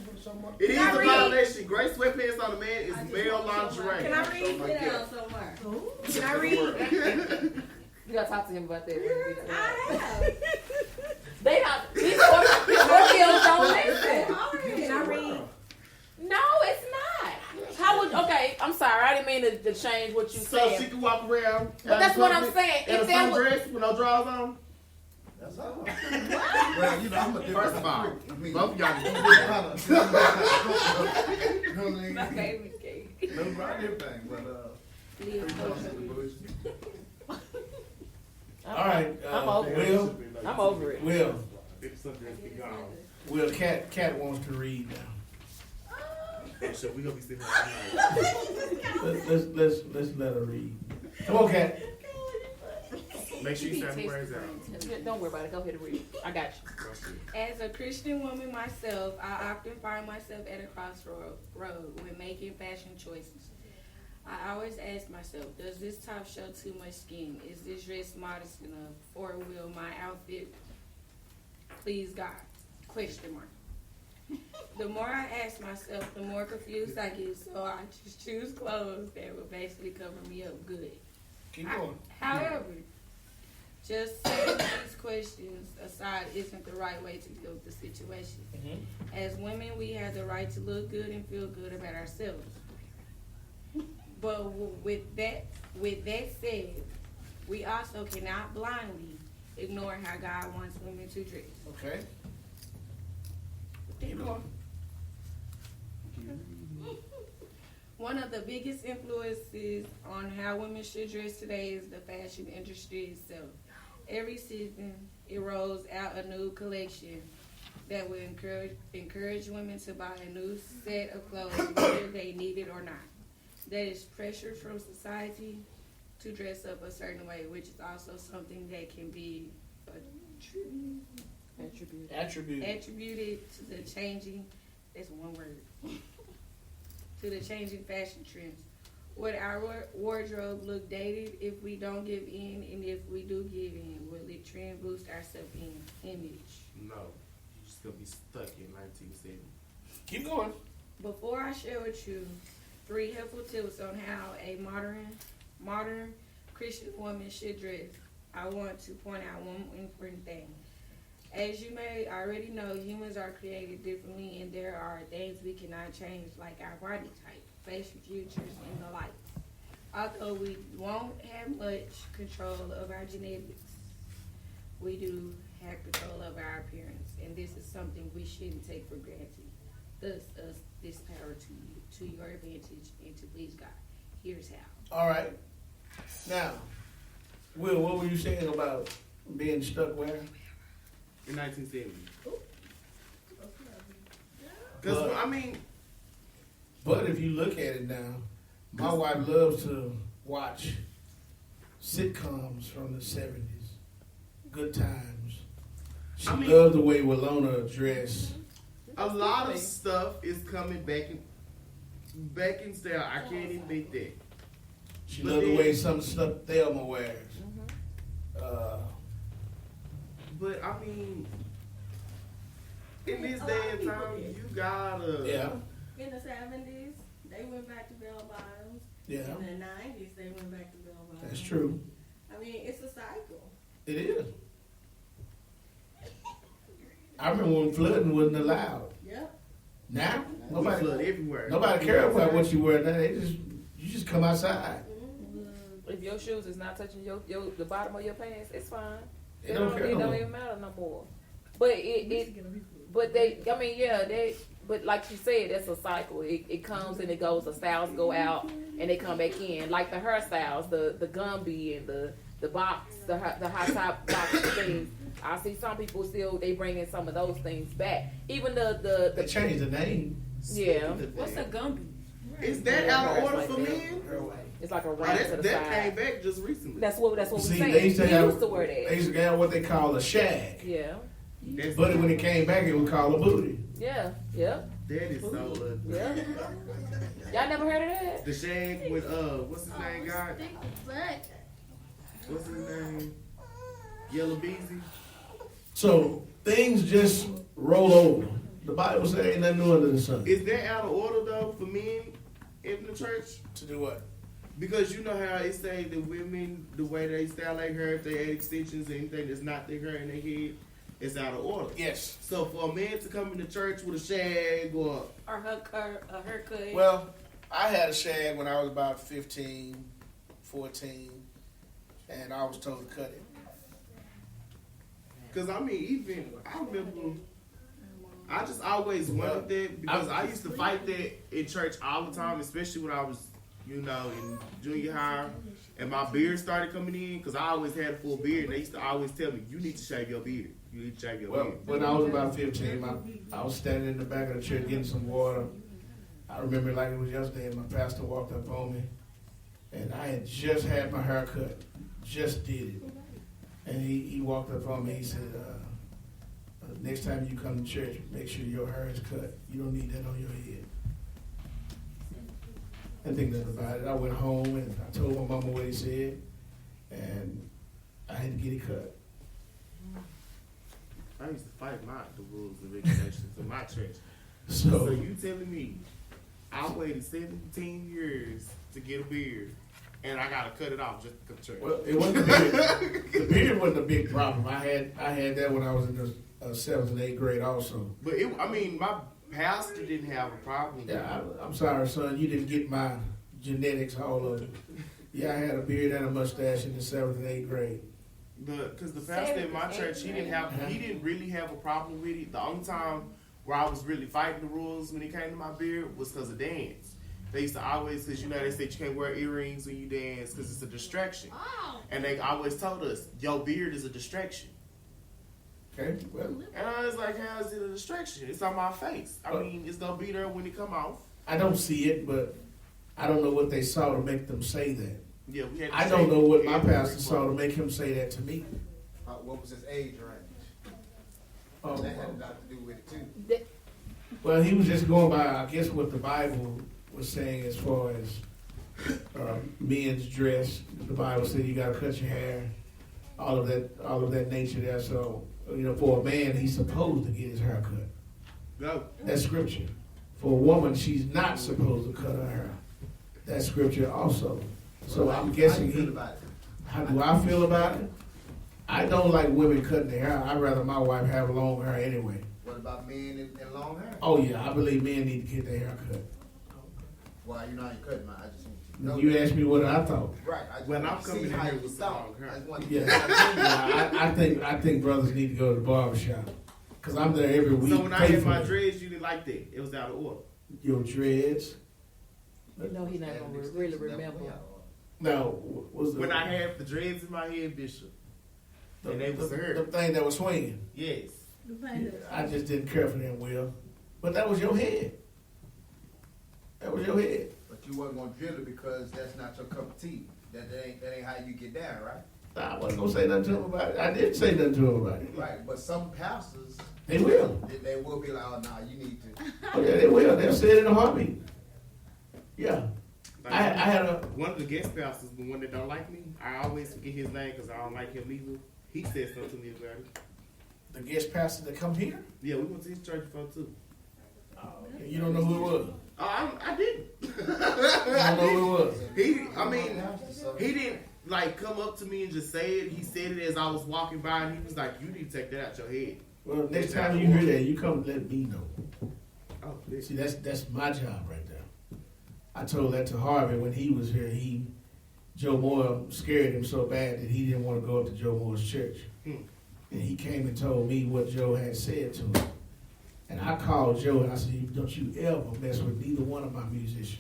It is Can I a read? violation. Gray sweatpants on a man is male lingerie. Can I read? Like Sit that. down somewhere. Can I read? You gotta talk to him about that. I have. They not. These Scorpios don't listen. Can I read? No, it's not. How would? Okay, I'm sorry. I didn't mean to change what you So she said. can walk around. But that's what I'm saying. In If a there was, sundress with no drawers on. That's all. Well, you know, I'm a First of all, both of y'all can do that. My baby cake. No, right everything, but All right. I'm over it. Will. I'm over it. Will. If sundress be gone. Will. Cat wants to read now. So we gonna be sitting here all night. Let's let her read. Come on, Cat. Make sure you sound the words out. Don't worry about it. Go ahead and read. I got you. As a Christian woman myself, I often find myself at a crossroad when making fashion choices. I always ask myself, does this top show too much skin? Is this dress modest enough? Or will my outfit please God? Question mark. The more I ask myself, the more confused I get, so I just choose clothes that will basically cover me up good. Keep going. However, just setting these questions aside isn't the right way to deal with the situation. As women, we have the right to look good and feel good about ourselves. But with that said, we also cannot blindly ignore how God wants women to dress. Okay. Keep going. One of the biggest influences on how women should dress today is the fashion industry itself. Every season, it rolls out a new collection that will encourage women to buy a new set of clothes whether they need it or not. That is pressure from society to dress up a certain way, which is also something that can be attributed to the changing, that's one word, to the changing fashion trends. Would our wardrobe look dated if we don't give in? And if we do give in, will it trend boost our self-image? No, you're just gonna be stuck in 1970. Keep going. Before I share with you 3 helpful tips on how a modern Christian woman should dress, I want to point out one important thing. As you may already know, humans are created differently, and there are things we cannot change, like our body type, facial features, and the like. Although we won't have much control of our genetics, we do have control of our appearance, and this is something we shouldn't take for granted. Thus, this power to your advantage and to please God. Here's how. All right. Now, Will, what were you saying about being stuck where? In 1970. Because, I mean, But if you look at it now, my wife loves to watch sitcoms from the 70s. Good times. She loves the way Walona dressed. a lot of stuff is coming back in style. I can't even beat that. She But loves the then- way some stuff Thelma wears. But I mean, in this day and time, you gotta. Yeah, In the 70s, they went back to bell bottoms. yeah, In the 90s, they went back to bell bottoms. that's true. I mean, it's a cycle. It is. I remember when flooding wasn't allowed. Yep. Now, We flood nobody everywhere. cares about what you wear. Now you just come outside. If your shoes is not touching the bottom of your pants, it's fine. It don't care no more. even matter no more. But but like you said, that's a cycle. It comes and it goes. The styles go out and they come back in. Like the hairstyles, the Gumby and the box, the high top box things. I see some people still they bring in some of those things back. Even They changed the name. yeah, What's a Gumby? Is that out of order Like for that. men? it's like a Oh, ramp to that the came side. back just recently. That's what we See, saying. they used to We have used to wear that. they used to have what they call a shag. Yeah, That's, But when it came back, it was called a booty. yeah, yeah, that is so ugly. yeah. Y'all never heard of that? The shag with what's his name? God, what's his name? Yellow Beezy. So things just roll over. The Bible says ain't nothing new under the sun. Is that out of order though for men in the church? To do what? Because you know how it say the women, the way they style their hair, if they add extensions, anything that's not their hair in their head, it's out of order. Yes. So for a man to come into church with a shag or Or a haircut? Well, I had a shag when I was about 15, 14, and I was told to cut it. because I mean even I remember I just always wanted that because I used to fight that in church all the time, especially when I was in junior high and my beard started coming in because I always had a full beard. They used to always tell me you need to shave your beard. You need to shave your Well, beard. when I was about 15, I was standing in the back of the church getting some water. I remember like it was yesterday, and my pastor walked up on me, and I had just had my hair cut, just did it. And he walked up on me, he said, next time you come to church, make sure your hair is cut. You don't need that on your head. I didn't think nothing about it. I went home and I told my mama what he said, and I had to get it cut. I used to fight the rules and regulations in my church. So So, you telling me I waited 17 years to get a beard and I gotta cut it off just to come to church? well, it wasn't a big, the beard wasn't a big problem. I had that when I was in the 7th and 8th grade also. But my pastor didn't have a problem with it. Yeah, I'm sorry, son. You didn't get my genetics, all of it. Yeah, I had a beard and a mustache in the 7th and 8th grade. Because the pastor in my church, he didn't really have a problem with it. The only time where I was really fighting the rules when it came to my beard was because of dance. They used to always, because they say you can't wear earrings when you dance because it's a distraction. And they always told us, your beard is a distraction. Okay, well, And I was like, how is it a distraction? It's on my face. I mean, it's going to be there when it come off. I don't see it, but I don't know what they saw to make them say that. Yeah, we had to I don't shave know what my every pastor saw to month. make him say that to me. What was his age range? Oh, That had a lot to do with it too. well, he was just going by, I guess, what the Bible was saying as far as men's dress. The Bible said you got to cut your hair. All of that nature there. So, for a man, he's supposed to get his hair cut. Go. That's scripture. For a woman, she's not supposed to cut her hair. That's scripture also. So I'm guessing how do I feel about it? I don't like women cutting their hair. I'd rather my wife have long hair anyway. What about men and long hair? Oh yeah, I believe men need to get their hair cut. Why you know you cutting mine? I just want you to know. You asked me what I thought. Right. I just When want I'm to see coming in how here you with thought. long hair. I just want Yeah, I think brothers need to go to the barber shop. Cause I'm there every week. So when I had my faithfully. dreads, you didn't like that. It was out of order. Your dreads. No, he's not gonna really remember. No, was the When I had the dreads in my head, Bishop, and they was the hurt. thing that was swinging. Yes. I just didn't care for them, Will. But that was your head. That was your head. But you wasn't gonna drill it because that's not your cup of tea. That ain't how you get down, right? Nah, I wasn't gonna say nothing to him about it. I didn't say nothing to him about it. Right. But some pastors, They will. they will be like, oh, nah, you need to. Oh yeah, they will. They'll say it in a heartbeat. Yeah. Like, I had a one of the guest pastors, the one that don't like me, I always forget his name because I don't like him either. He said something to me about it. the guest pastor that come here. Yeah, we went to his church before too. You don't know who it was. Oh, I didn't. You don't know who it was. He didn't like come up to me and just say it. He said it as I was walking by, and he was like, "You need to take that out your head." Well, next time you hear that, you come let me know. Oh, bitch. See, that's my job right there. I told that to Harvey when he was here. Joe Moore scared him so bad that he didn't want to go up to Joe Moore's church. And he came and told me what Joe had said to him. And I called Joe and I said, don't you ever mess with neither one of my musicians.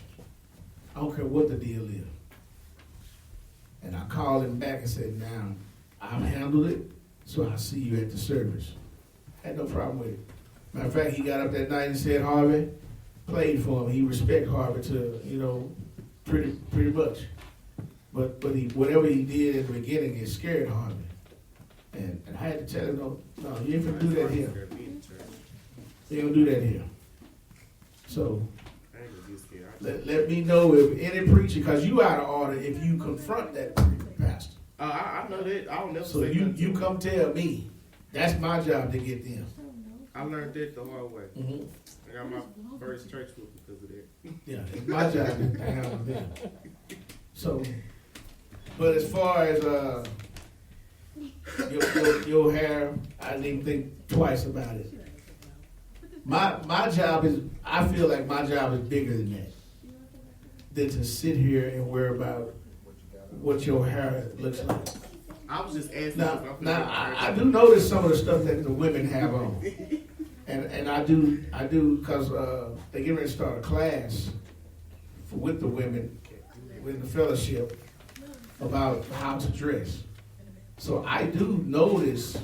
I don't care what the deal is. And I called him back and said, now, I've handled it, so I'll see you at the service. Had no problem with it. Matter of fact, he got up that night and said, Harvey, played for him. He respect Harvey to, pretty much. But whatever he did in the beginning, it scared Harvey. And I had to tell him, no, you ain't gonna do that here. You ain't gonna do that here. So let me know if any preacher, because you out of order if you confront that pastor. I know that. I don't never So say you come tell me. That's my job to get them. I learned that the hard way. Mm-hmm. I got my first church book because of that. Yeah, it's my job to handle them. So, but as far as your hair, I didn't even think twice about it. My job is, I feel like my job is bigger than that. Than to sit here and worry about what your hair looks like. I was just asking. Now I do notice some of the stuff that the women have on. And I do because they get ready to start a class with the women, with the fellowship, about how to dress. So I do notice,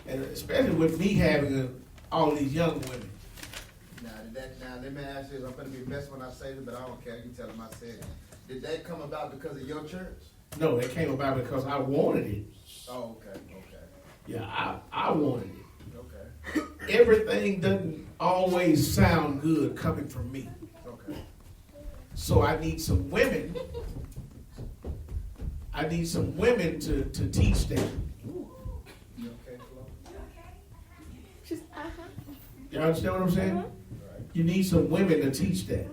and especially with me having all these young women. Now let me ask you this. I'm gonna be messed when I say this, but I don't care. You tell them I said it. Did that come about because of your church? No, it came about because I wanted it. Oh, okay. Yeah, I wanted it. Okay. Everything doesn't always sound good coming from me. Okay. So I need some women. I need some women to teach them. You okay, Flo? You understand what I'm saying? Right. You need some women to teach that.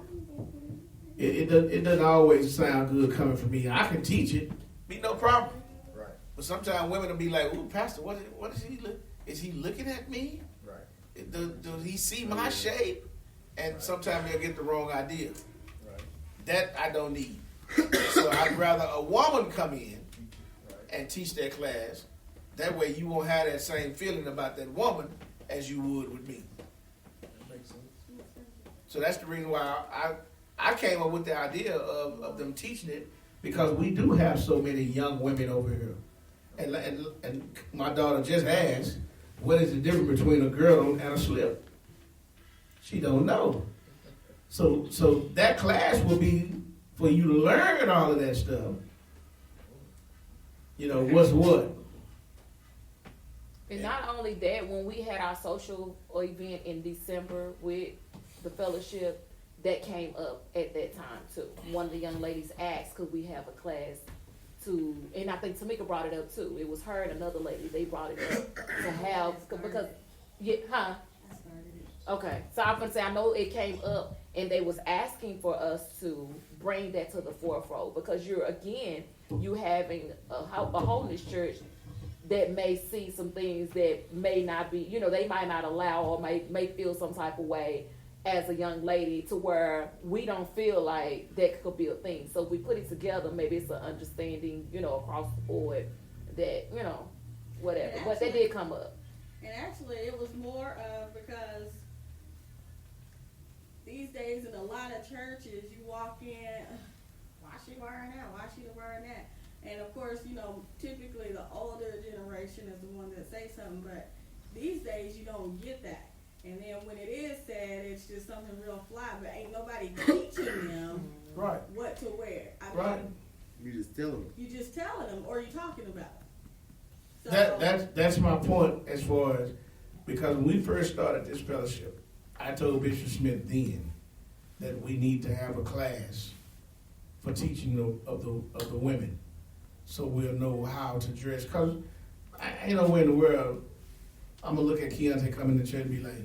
It doesn't always sound good coming from me. I can teach it, be no problem. Right. But sometimes women will be like, "Ooh, Pastor, what is he look? Is he looking at me? Right. Does he see my shape?" And sometimes they'll get the wrong idea. Right. That I don't need. So I'd rather a woman come in and teach that class. That way you won't have that same feeling about that woman as you would with me. That makes sense. So that's the reason why I came up with the idea of them teaching it, because we do have so many young women over here. And my daughter just asked, what is the difference between a girdle and a slip? She don't know. So that class will be for you to learn all of that stuff. What's what. And not only that, when we had our social event in December with the fellowship, that came up at that time too. One of the young ladies asked, could we have a class to, and I think Tamika brought it up too. It was her and another lady, they brought it up to have, because, yeah, huh? Okay, so I'm gonna say, I know it came up and they was asking for us to bring that to the forefront, because you're, again, you having a holiness church that may see some things that may not be, you know, they might not allow, or may feel some type of way as a young lady, to where we don't feel like that could be a thing. So we put it together, maybe it's an understanding, you know, across the board that, you know, whatever. And But that did come up. And actually, it was more of, because these days in a lot of churches, you walk in, why she wearing that? Why she wearing that? And of course, you know, typically the older generation is the one that say something, but these days you don't get that. And then when it is said, it's just something real fly, but ain't nobody teaching them Right. what to wear. I mean, Right. You just telling them. you just telling them, or you talking about them. So, That's my point, as far as, because when we first started this fellowship, I told Bishop Smith then that we need to have a class for teaching of the women, so we'll know how to dress. Cause I ain't nowhere in the world I'm gonna look at Keontae coming to church and be like,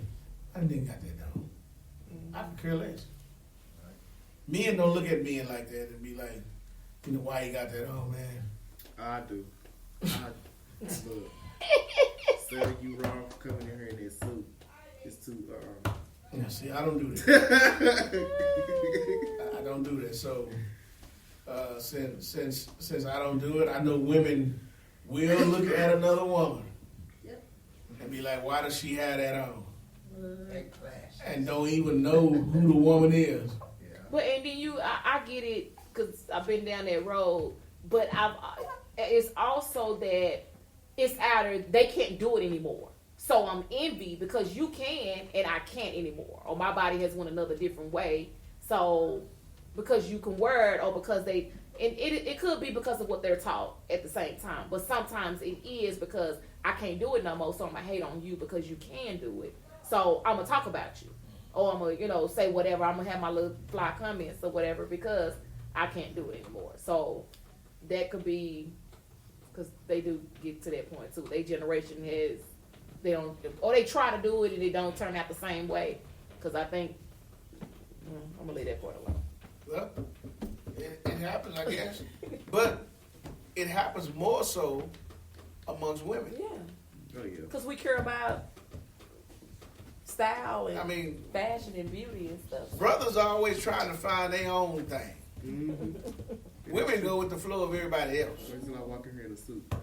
I didn't got that on. I can care less. Men don't look at men like that and be like, you know, why you got that on, man? I do. Look, sir, you wrong for coming in here in that suit. It's too. Yeah, see, I don't do that. I don't do that. So since I don't do it, I know women will look at another woman and be like, why does she have that on? And don't even know who the woman is. But and then I get it, because I've been down that road. But it's also that it's either they can't do it anymore. So I'm envy because you can and I can't anymore. Or my body has went another different way. So because you can wear it, or because they, and it could be because of what they're taught at the same time. But sometimes it is because I can't do it no more, so I'm going to hate on you because you can do it. So I'm going to talk about you. Or I'm going to, you know, say whatever. I'm going to have my little fly comments or whatever because I can't do it anymore. So that could be, because they do get to that point too. Their generation has, they don't, or they try to do it and it don't turn out the same way. Because I think, I'm going to leave that part alone. Well, it happens, I guess. But it happens more so amongst women. Yeah. Oh yeah. Because we care about style and I mean, fashion and beauty and stuff. brothers are always trying to find their own thing. Mm-hmm. Women go with the flow of everybody else. Wait till I walk in here in a suit.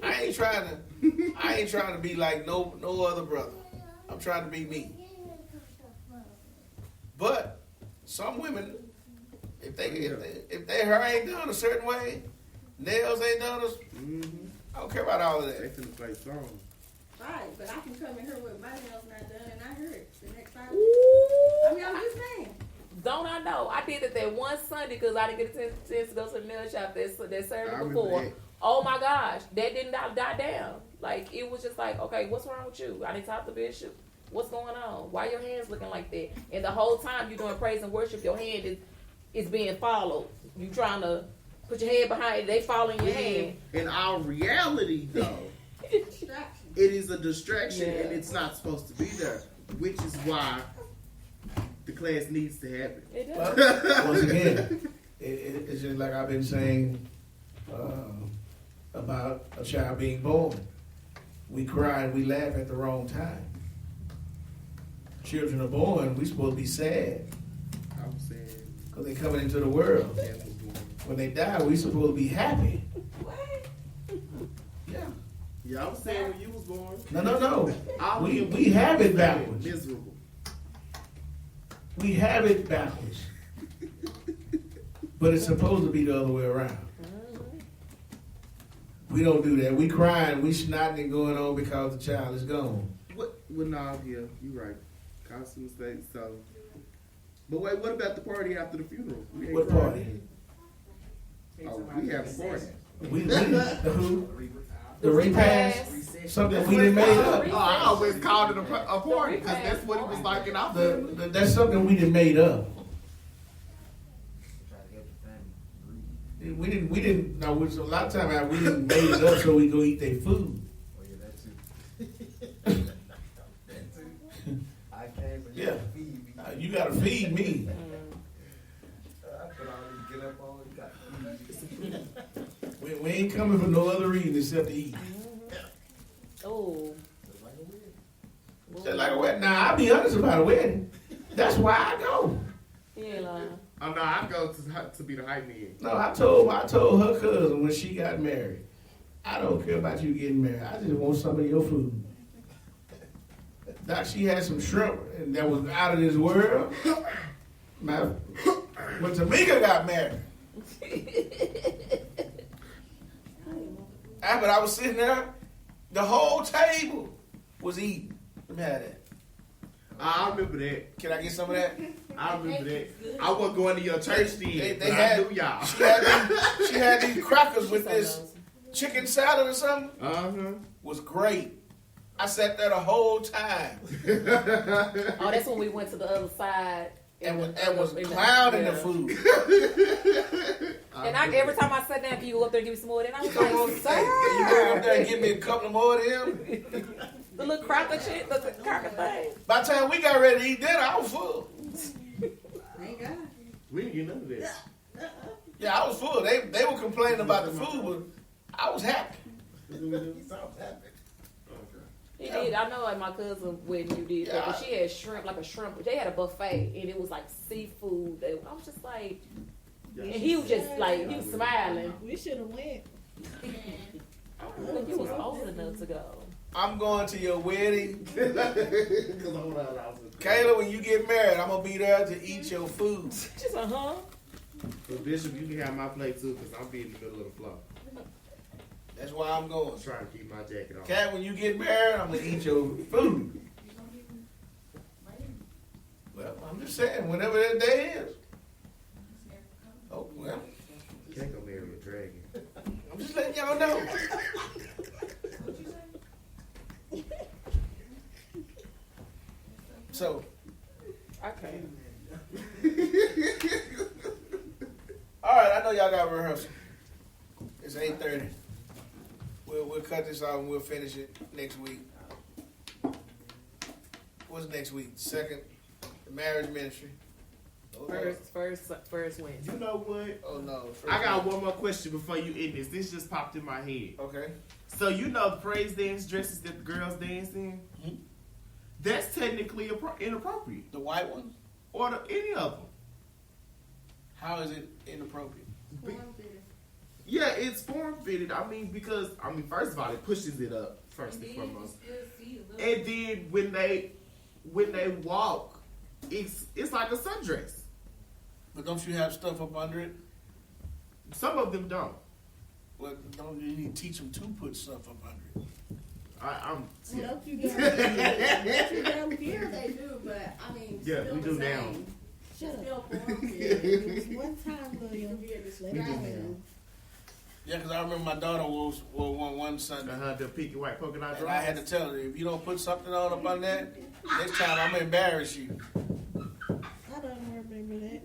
I ain't trying to be like no other brother. I'm trying to be me. But some women, if their hair ain't done a certain way, nails ain't done I don't care about all of They that. finna play songs. right, but I can come in here with my nails not done and I hear it the next time. Ooh. I mean, I'm just saying. Don't I know? I did it that one Sunday because I didn't get a chance to go to the nail shop that I served remember before. that. Oh my gosh, that did not die down. Like, it was just like, okay, what's wrong with you? I didn't talk to Bishop. What's going on? Why your hands looking like that? And the whole time you're doing praise and worship, your hand is being followed. You trying to put your head behind it, they following your hand. In our reality, though, Distraction. it is a distraction Yeah. and it's not supposed to be there, which is why the class needs to happen. It does. Well, once again, it's just like I've been saying about a child being born. We cry and we laugh at the wrong time. Children are born, we supposed to be sad I was saying, because they're coming into the world. that was one. When they die, we supposed to be happy. What? Yeah. Yeah, I was saying when you was born. No. I'll We be have it backwards. miserable. We have it backwards. But it's supposed to be the other way around. We don't do that. We crying, we snotting and going on because the child is gone. What? Well, no, yeah, you're right. Constant mistakes. So, but wait, what about the party after the funeral? We ain't What crying party? then. Oh, we have a party. The who? The repast? something we done made up. Oh, I always called it a party because that's what it was like in our family. That's something we done made up. Try to help the family breathe. We didn't. No, which a lot of times we didn't made it up so we go eat their food. Oh yeah, that too. That too. I came for you Yeah. to feed me. You gotta feed me. I put all this get up on. You got to feed me. We ain't coming for no other reason except to eat. Oh. Just like a weird. Just like a wedding. Now I'll be honest about a wedding. That's why I go. Yeah, like, Oh no, I go to be the hype man. No, I told her cousin when she got married, I don't care about you getting married. I just want some of your food. Now she had some shrimp and that was out of this world. When Tamika got married. But I was sitting there, the whole table was eating. Let me have that. I remember that. Can I get some of that? I remember that. I wasn't going to your church then, They but had- I knew y'all. She had these crackers with this chicken salad or something. Was great. I sat there the whole time oh, that's when we went to the other side. and was clowning the food. And every time I sat down, can you go up there and give me some more? Then I was Come on, like, hey, you go up sir. there and give me a couple more of them. The little cracker shit, the cracker thing. By the time we got ready to eat dinner, I was full. Thank God. We didn't get none of that. Yeah, I was full. They were complaining about the food, but I was happy. You sound happy. He did. I know at my cousin wedding you did that, but she had shrimp, like a shrimp. They had a buffet, and it was like seafood. I was just like, and he was just like, he was smiling. We should have went. I don't think he was old enough to go. I'm going to your wedding. Because I'm not allowed to. Kayla, when you get married, I'm going to be there to eat your food. She's like, huh? So Bishop, you can have my plate too, because I'll be in the middle of the floor. That's why I'm going. I'm trying to keep my jacket on. Kat, when you get married, I'm going to eat your food. Well, I'm just saying, whenever that day is. Oh, well, Can't go marry a dragon. I'm just letting y'all know. So, Okay. all right, I know y'all got rehearsal. It's 8:30. We'll cut this off and we'll finish it next week. What's next week? Second, the marriage ministry. Oh, First Wednesday. You know what? Oh no. I got one more question before you end this. This just popped in my head. Okay. So you know the praise dance dresses that the girls dance in? Mhm. That's technically inappropriate. The white one? Or any of them. How is it inappropriate? Yeah, it's form fitted. Because first of all, it pushes it up first and foremost. And then when they walk, it's like a sundress. But don't you have stuff up under it? Some of them don't. Well, don't you need to teach them to put stuff up under it? I'm yeah. Don't you down here they do, but Yeah, still we the do now. same. Shut Still up. form-fitted. One time, William. We do now. Yeah, because I remember my daughter wore one Sunday. The pinky white polka dot And I had to drawers. tell her, if you don't put something on up on that, next time I'm going to embarrass you. I don't remember that.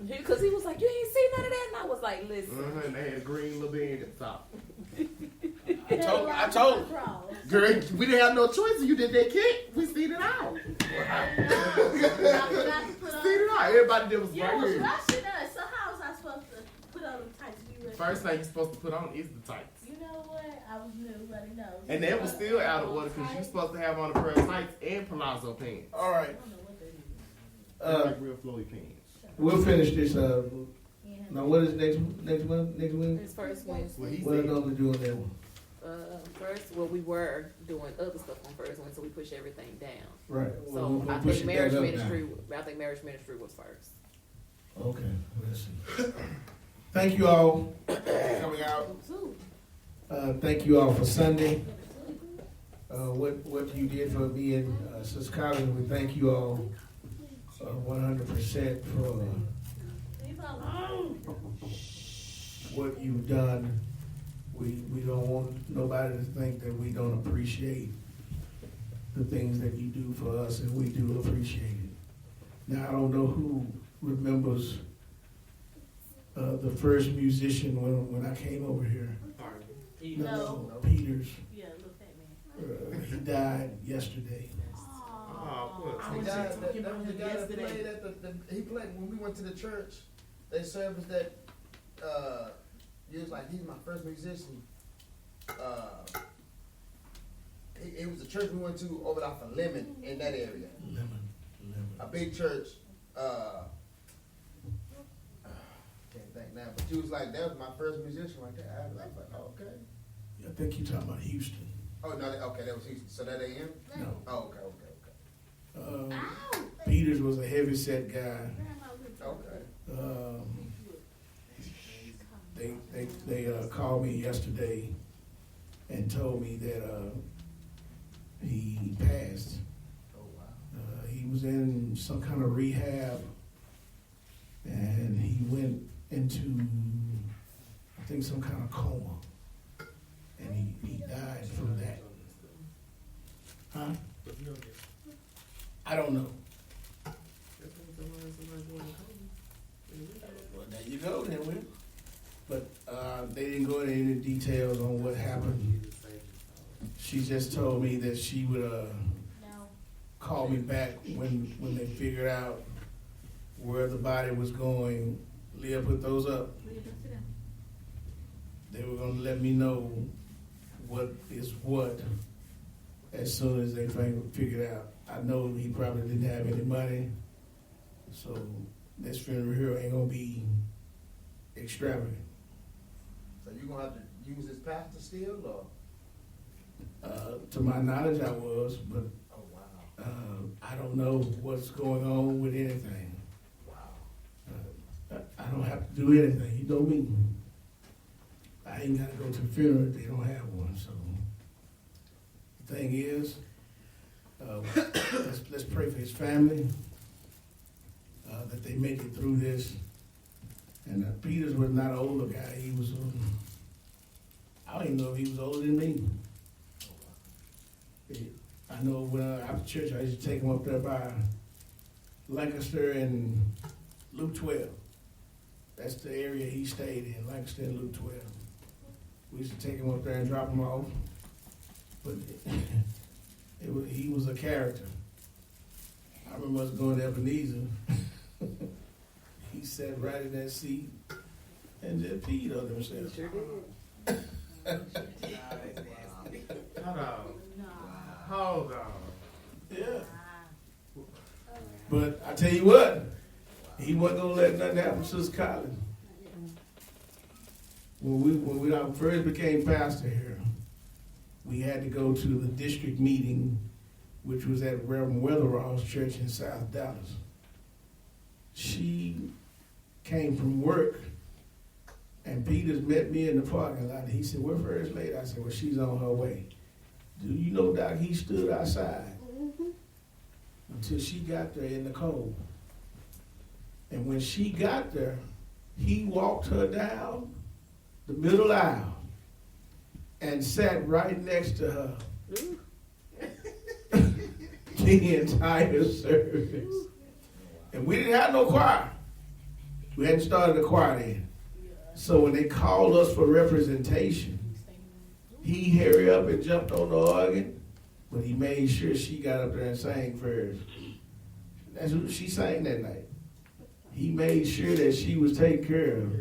Because he was like, you ain't seen none of that? And I was like, listen. And they had a green little band at the top. I told her. Girl, we didn't have no choice. You did that kick. We seen it out. Seen it out. Everybody that was right here. So how was I supposed to put on them tights? First thing you're supposed to put on is the tights. You know what? I was new, but I know. And that was still out of order because you're supposed to have on a pair of tights and palazzo pants. All right. Like real flowy pants. We'll finish this. Now, what is next month? Next week? It's first Wednesday. What he What are said. we going to do on that one? We were doing other stuff on first Wednesday, so we pushed everything down. Right. So We're gonna I push think it marriage back up ministry. I think marriage ministry was first. now. Okay. Let's see. Thank you all for coming out. Thank you all for Sunday. What you did for me and Sister Collins, we thank you all 100% for what you've done. We don't want nobody to think that we don't appreciate the things that you do for us, and we do appreciate it. Now, I don't know who remembers the first musician when I came over here. No. Peters. Yeah, look at me. He died yesterday. Oh, The poor guy, thing. that was the guy that played at he played when we went to the church. They serviced that. He was like, he's my first musician. It was the church we went to over off of Lemon in that area. Lemon. A big church. Can't think now, but she was like, that was my first musician right there. I was like, oh, okay. I think you're talking about Houston. Oh no, okay, that was Houston. So that AM? No. Oh, okay. Peters was a heavy set guy. Okay. They called me yesterday and told me that he passed. Oh wow. He was in some kind of rehab, and he went into, I think, some kind of coma, and he died from that. Huh? I don't know. Well, there you go, then, Will. But they didn't go into any details on what happened. She just told me that she would call me back when they figured out where the body was going. Leah, put those up. They were going to let me know what is what as soon as they figured out. I know he probably didn't have any money, so this funeral here ain't going to be extravagant. So you gonna have to use this pastor still, or? To my knowledge, I was, but Oh wow. I don't know what's going on with anything. Wow. I don't have to do anything. You know me. I ain't got to go to the funeral if they don't have one. So the thing is, let's pray for his family, that they make it through this. And Peters was not an older guy. He was, I don't even know if he was older than me. I know when after church, I used to take him up there by Lancaster and Loop 12. That's the area he stayed in, Lancaster and Loop 12. We used to take him up there and drop him off. But he was a character. I remember us going to Ebenezer. He sat right in that seat and just peed on himself. Sure did. Hold on. Yeah. But I tell you what, he wasn't gonna let nothing happen since college. When I first became pastor here, we had to go to the district meeting, which was at Reverend Weatherall's church in South Dallas. She came from work, and Peters met me in the parking lot. He said, "Where First Lady?" I said, "Well, she's on her way." Do you know, Doc, he stood outside until she got there in the cold. And when she got there, he walked her down the middle aisle and sat right next to her the entire service. And we didn't have no choir. We hadn't started a choir then. So when they called us for representation, he hurried up and jumped on the organ, but he made sure she got up there and sang first. That's who she sang that night. He made sure that she was taken care of.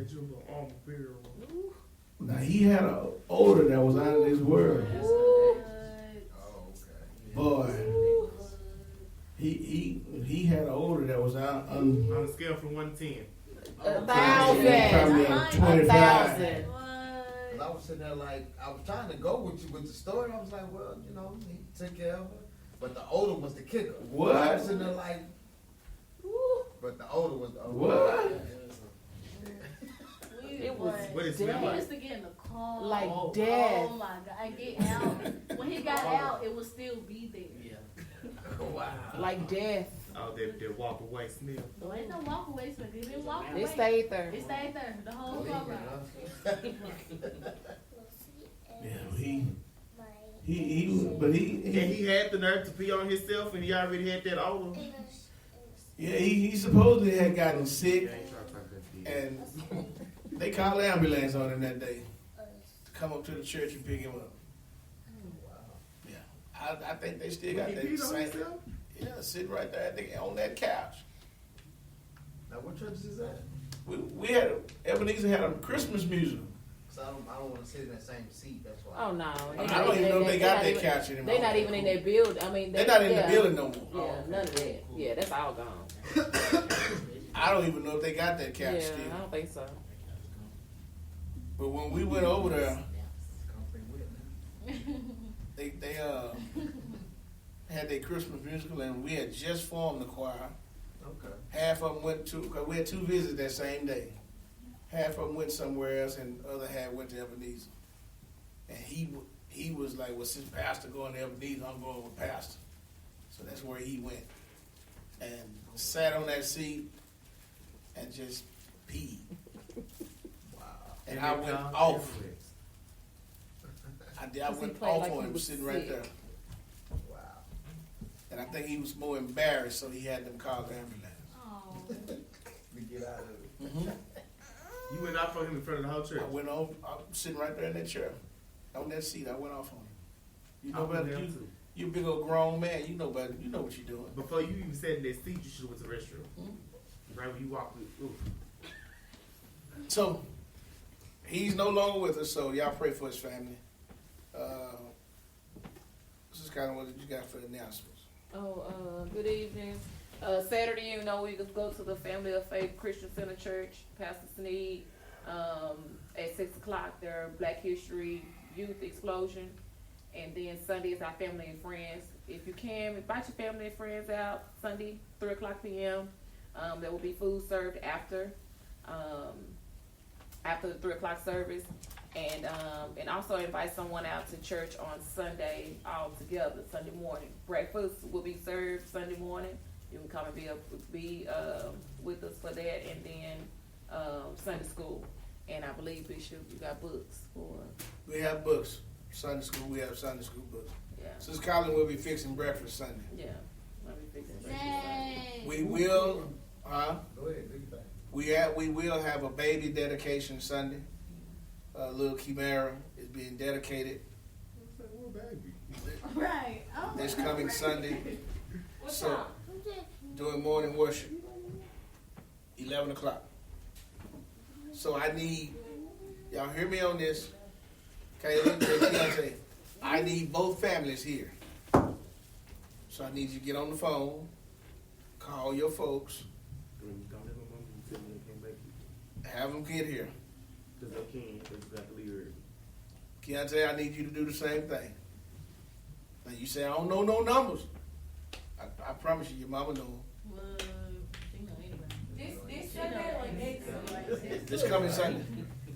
Now he had an odor that was out of this world. Oh, okay. Boy, he had an odor that was out On a scale from 1 to 10. 1,000. probably a 25. 1,000. I was sitting there like, I was trying to go with you with the story. I was like, well, you know, he took care of her. But the odor was the kicker. What? I was sitting there like, but the odor was the odor. What? It was What it He smell like? used to get in the car. Like oh, death. Oh my God. And get out. When he got out, it would still be there. Wow. like death. Oh, they walk away smell. So ain't no walk away, so they didn't walk away. They stayed there. They stayed there the whole Believe it, program. huh? Yeah, but And he had the nerve to pee on himself, and he already had that odor. yeah, he supposedly had gotten sick, Yeah, I ain't trying to talk that to you. and they called the ambulance on him that day to come up to the church and pick him up. Yeah, I think they still got He that peed on same. himself? Yeah, sitting right there on that couch. Now, what church is that? We had Ebenezer had a Christmas musical. Cause I don't want to sit in that same seat. That's why. Oh no. I don't even know if they got that couch anymore. They're not even in that building. I mean, They're not in the building no more. Yeah, none of that. Yeah, that's all gone. I don't even know if they got that couch Yeah, still. I don't think so. But when we went over there, Come bring with me. they had their Christmas musical, and we had just formed the choir. Okay. Half of them went to, because we had 2 visits that same day. Half of them went somewhere else, and the other half went to Ebenezer. And he was like, well, since Pastor going to Ebenezer, I'm going with Pastor. So that's where he went. And sat on that seat and just peed. Wow. And I went called off. ambulance. I Because he went played off like on he him was sitting right sick. there. Wow. And I think he was more embarrassed, so he had them call the ambulance. Oh. We get out of it. Mm-hmm. You went off on him in front of the whole church. I went off. I was sitting right there in that chair, on that seat. I went off on him. You I know went better. down You, too. you big old grown man. You know better. You know what you're doing. Before you even sat in that seat, you should have went to the restroom. Mm-hmm. Right when you walked through. Ooh. So he's no longer with us. So y'all pray for his family. This is kind of what you got for the announcements. Good evening. Saturday, we could go to the Family of Faith Christian Center Church, Pastor Sneed, at 6 o'clock, their Black History Youth Explosion. And then Sunday is our family and friends. If you can, invite your family and friends out Sunday, 3 o'clock p.m. There will be food served after the 3 o'clock service. And also invite someone out to church on Sunday all together, Sunday morning. Breakfast will be served Sunday morning. You can come and be with us for that, and then Sunday school. And I believe, Bishop, you got books for. We have books. Sunday school. We have Sunday school books. Yeah. Sister Colin will be fixing breakfast Sunday. Yeah. Let me fix it. Sunday. Yay. We will. Go ahead, do your thing. We will have a baby dedication Sunday. Little Chimera is being dedicated Right. Oh. this coming Sunday. What So time? during morning worship, 11 o'clock. So I need y'all hear me on this. Okay, I need both families here. So I need you to get on the phone, call your folks, Don't let my mom tell me they can't make it. have them get here. Because they can't. They just got to leave early. Keontae, I need you to do the same thing. Now you say, I don't know no numbers. I promise you, your mama know. Well, you know, anyway. This Sunday or next? This coming Sunday.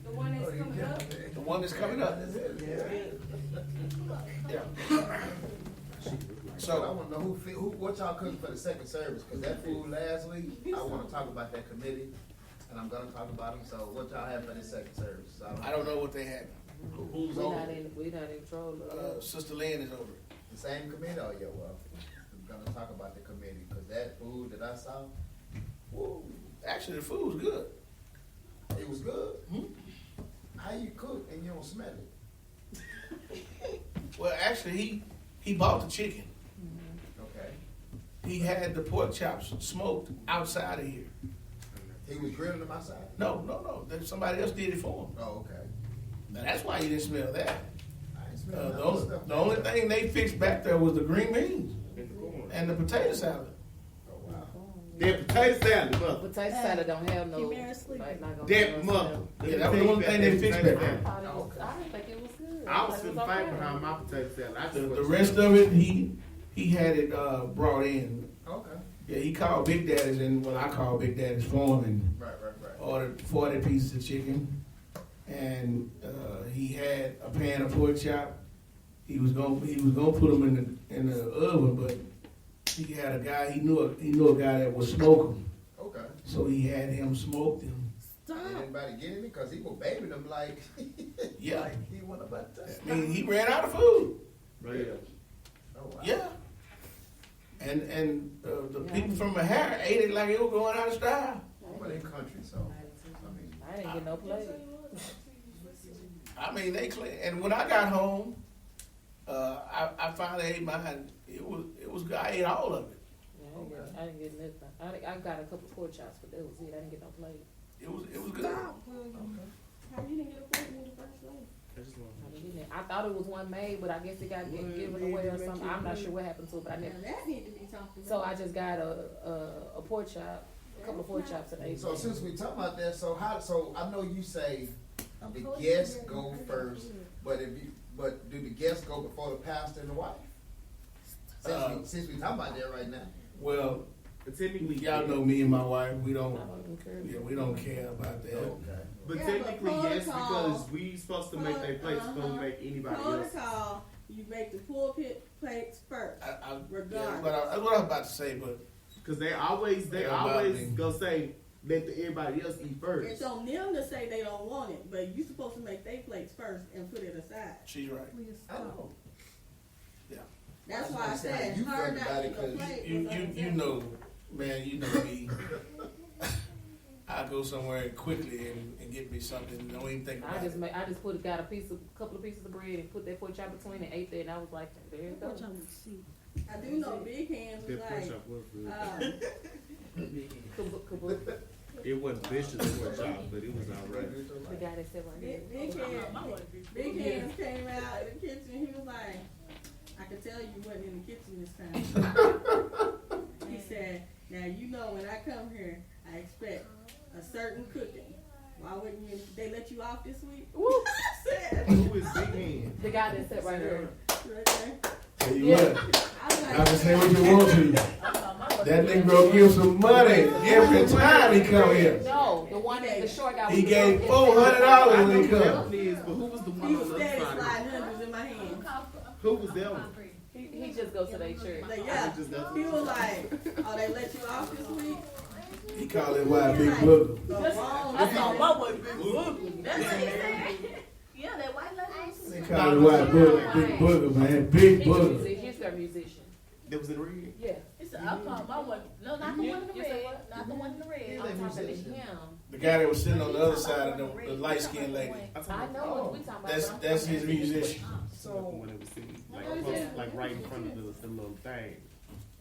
The one that's coming up? The one that's coming up. Yeah. So I So, want to know what y'all cooking for the second service, because that food last week, I want to talk about that committee, and I'm going to talk about them. So what y'all have for the second service? So I don't know what they have. Who's We're over? not in control of that. Sister Lynn is over it. The same committee? Oh, yeah, well, I'm going to talk about the committee, because that food that I saw, Woo. Actually, the food's good. it was good. Hmm? How you cook and you don't smell it? Well, actually, he bought the chicken. Okay. He had the pork chops smoked outside of here. He was grilling them outside? No. Somebody else did it for him. Oh, okay. Now, that's why you didn't smell that. I ain't smelling The that only, stuff. the only thing they fixed back there was the green beans In the corner. and the potato salad. Oh, wow. That potato salad, mother. Potato salad don't have no. Keep Mary sleeping. Like, not gonna That have mother. Yeah, that was the only thing they fixed back there. I didn't think it was good. I was thought it finna fight okay. behind my potato salad. I just The wasn't rest sure. of it, he had it brought in. Okay. Yeah, he called Big Daddy's, and I called Big Daddy's for him and Right. ordered 40 pieces of chicken. And he had a pan of pork chop. He was gonna put them in the oven, but he had a guy. He knew a guy that would smoke them. Okay. So he had him smoke them. Did anybody get any? Because he was babying them like, Yeah. like he wasn't about to touch. I mean, he ran out of food. Yeah. Oh, wow. Yeah. And the people from the hair ate it like it was going out of style. Well, they country, so, I mean. I didn't get no plate. I mean, they clean. And when I got home, I finally ate mine. It was good. I ate all of it. Yeah, I didn't get nothing. I got a couple pork chops, but that was it. I didn't get no plate. It was good. How you didn't get a plate in the first place? I just want I didn't get it. I thought it was one made, but I guess it got given away or something. I'm not sure what happened to it, but I Now never. that need to be talked about. So I just got a pork chop, a couple of pork chops, and ate. So since we talking about that, so I know you say the guests go first, but do the guests go before the pastor and the wife? Since we talking about that right now. Well, But technically, y'all know me and my wife. We I don't. don't even care. Yeah, we don't care about that. Okay. But Yeah, technically, but yes, protocol- because we supposed to make their plates, don't make anybody else. Protocol, you make the pulpit plates first. Yeah, Regardless. but that's what I was about to say. But Because they always Everybody. go say let everybody else eat first. It's on them to say they don't want it, but you supposed to make their plates first and put it aside. she's right. I know. That's I was why I gonna say how said you her felt not about it, getting a 'cause plate. You was you unacceptable. know, man. You know me. I go somewhere quickly and get me something. Don't even think about I just it. got a couple of pieces of bread and put that pork chop between and ate that, and I was like, there you go. I do know Big Hands was That pork like, chop was good. Kaboom. It wasn't vicious pork chop, but it was alright. The guy that said right here. Big Hands came out in the kitchen. He was like, I could tell you wasn't in the kitchen this time. He said, now you know when I come here, I expect a certain cooking. Why wouldn't you? They let you off this week? Woo. I said, Who is Big Hand? The guy that said right here. right there. Tell you Yeah. what, I was I like, can say what you want to. That nigga gonna give some money every time he come here. No, the one that the short guy. He was gave the- $400 when he That come. one is, but who was the one he on was the other steady side? sliding hundreds in my hand. Who was that one? He just goes to their church. Like, yeah, he was like, oh, they let you off this week? He called it why big booger. That's all my boy, Big Boogie. That's what he said. Yeah, that white lady. They called it why booger, big booger, man, big He's a booger. musician. He's a musician. That was in red. Yeah. I called my one. No, not the one in the You said red. what? Not the one in the red. I'm talking to him. The guy that was sitting on the other side of the light skinned lady. I know what we talking about. That's his musician. The one that was sitting like right in front of the little thing.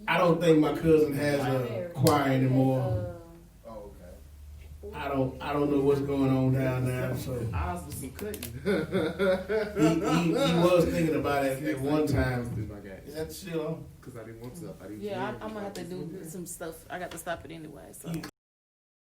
I don't think my cousin has a choir anymore. Oh, okay. I don't know what's going on down there. So Ours was some cutting. he was thinking about it at one time. Is that still on? Because I didn't want to. I didn't Yeah, I'm gonna have to do some stuff. I got to stop it anyway. So He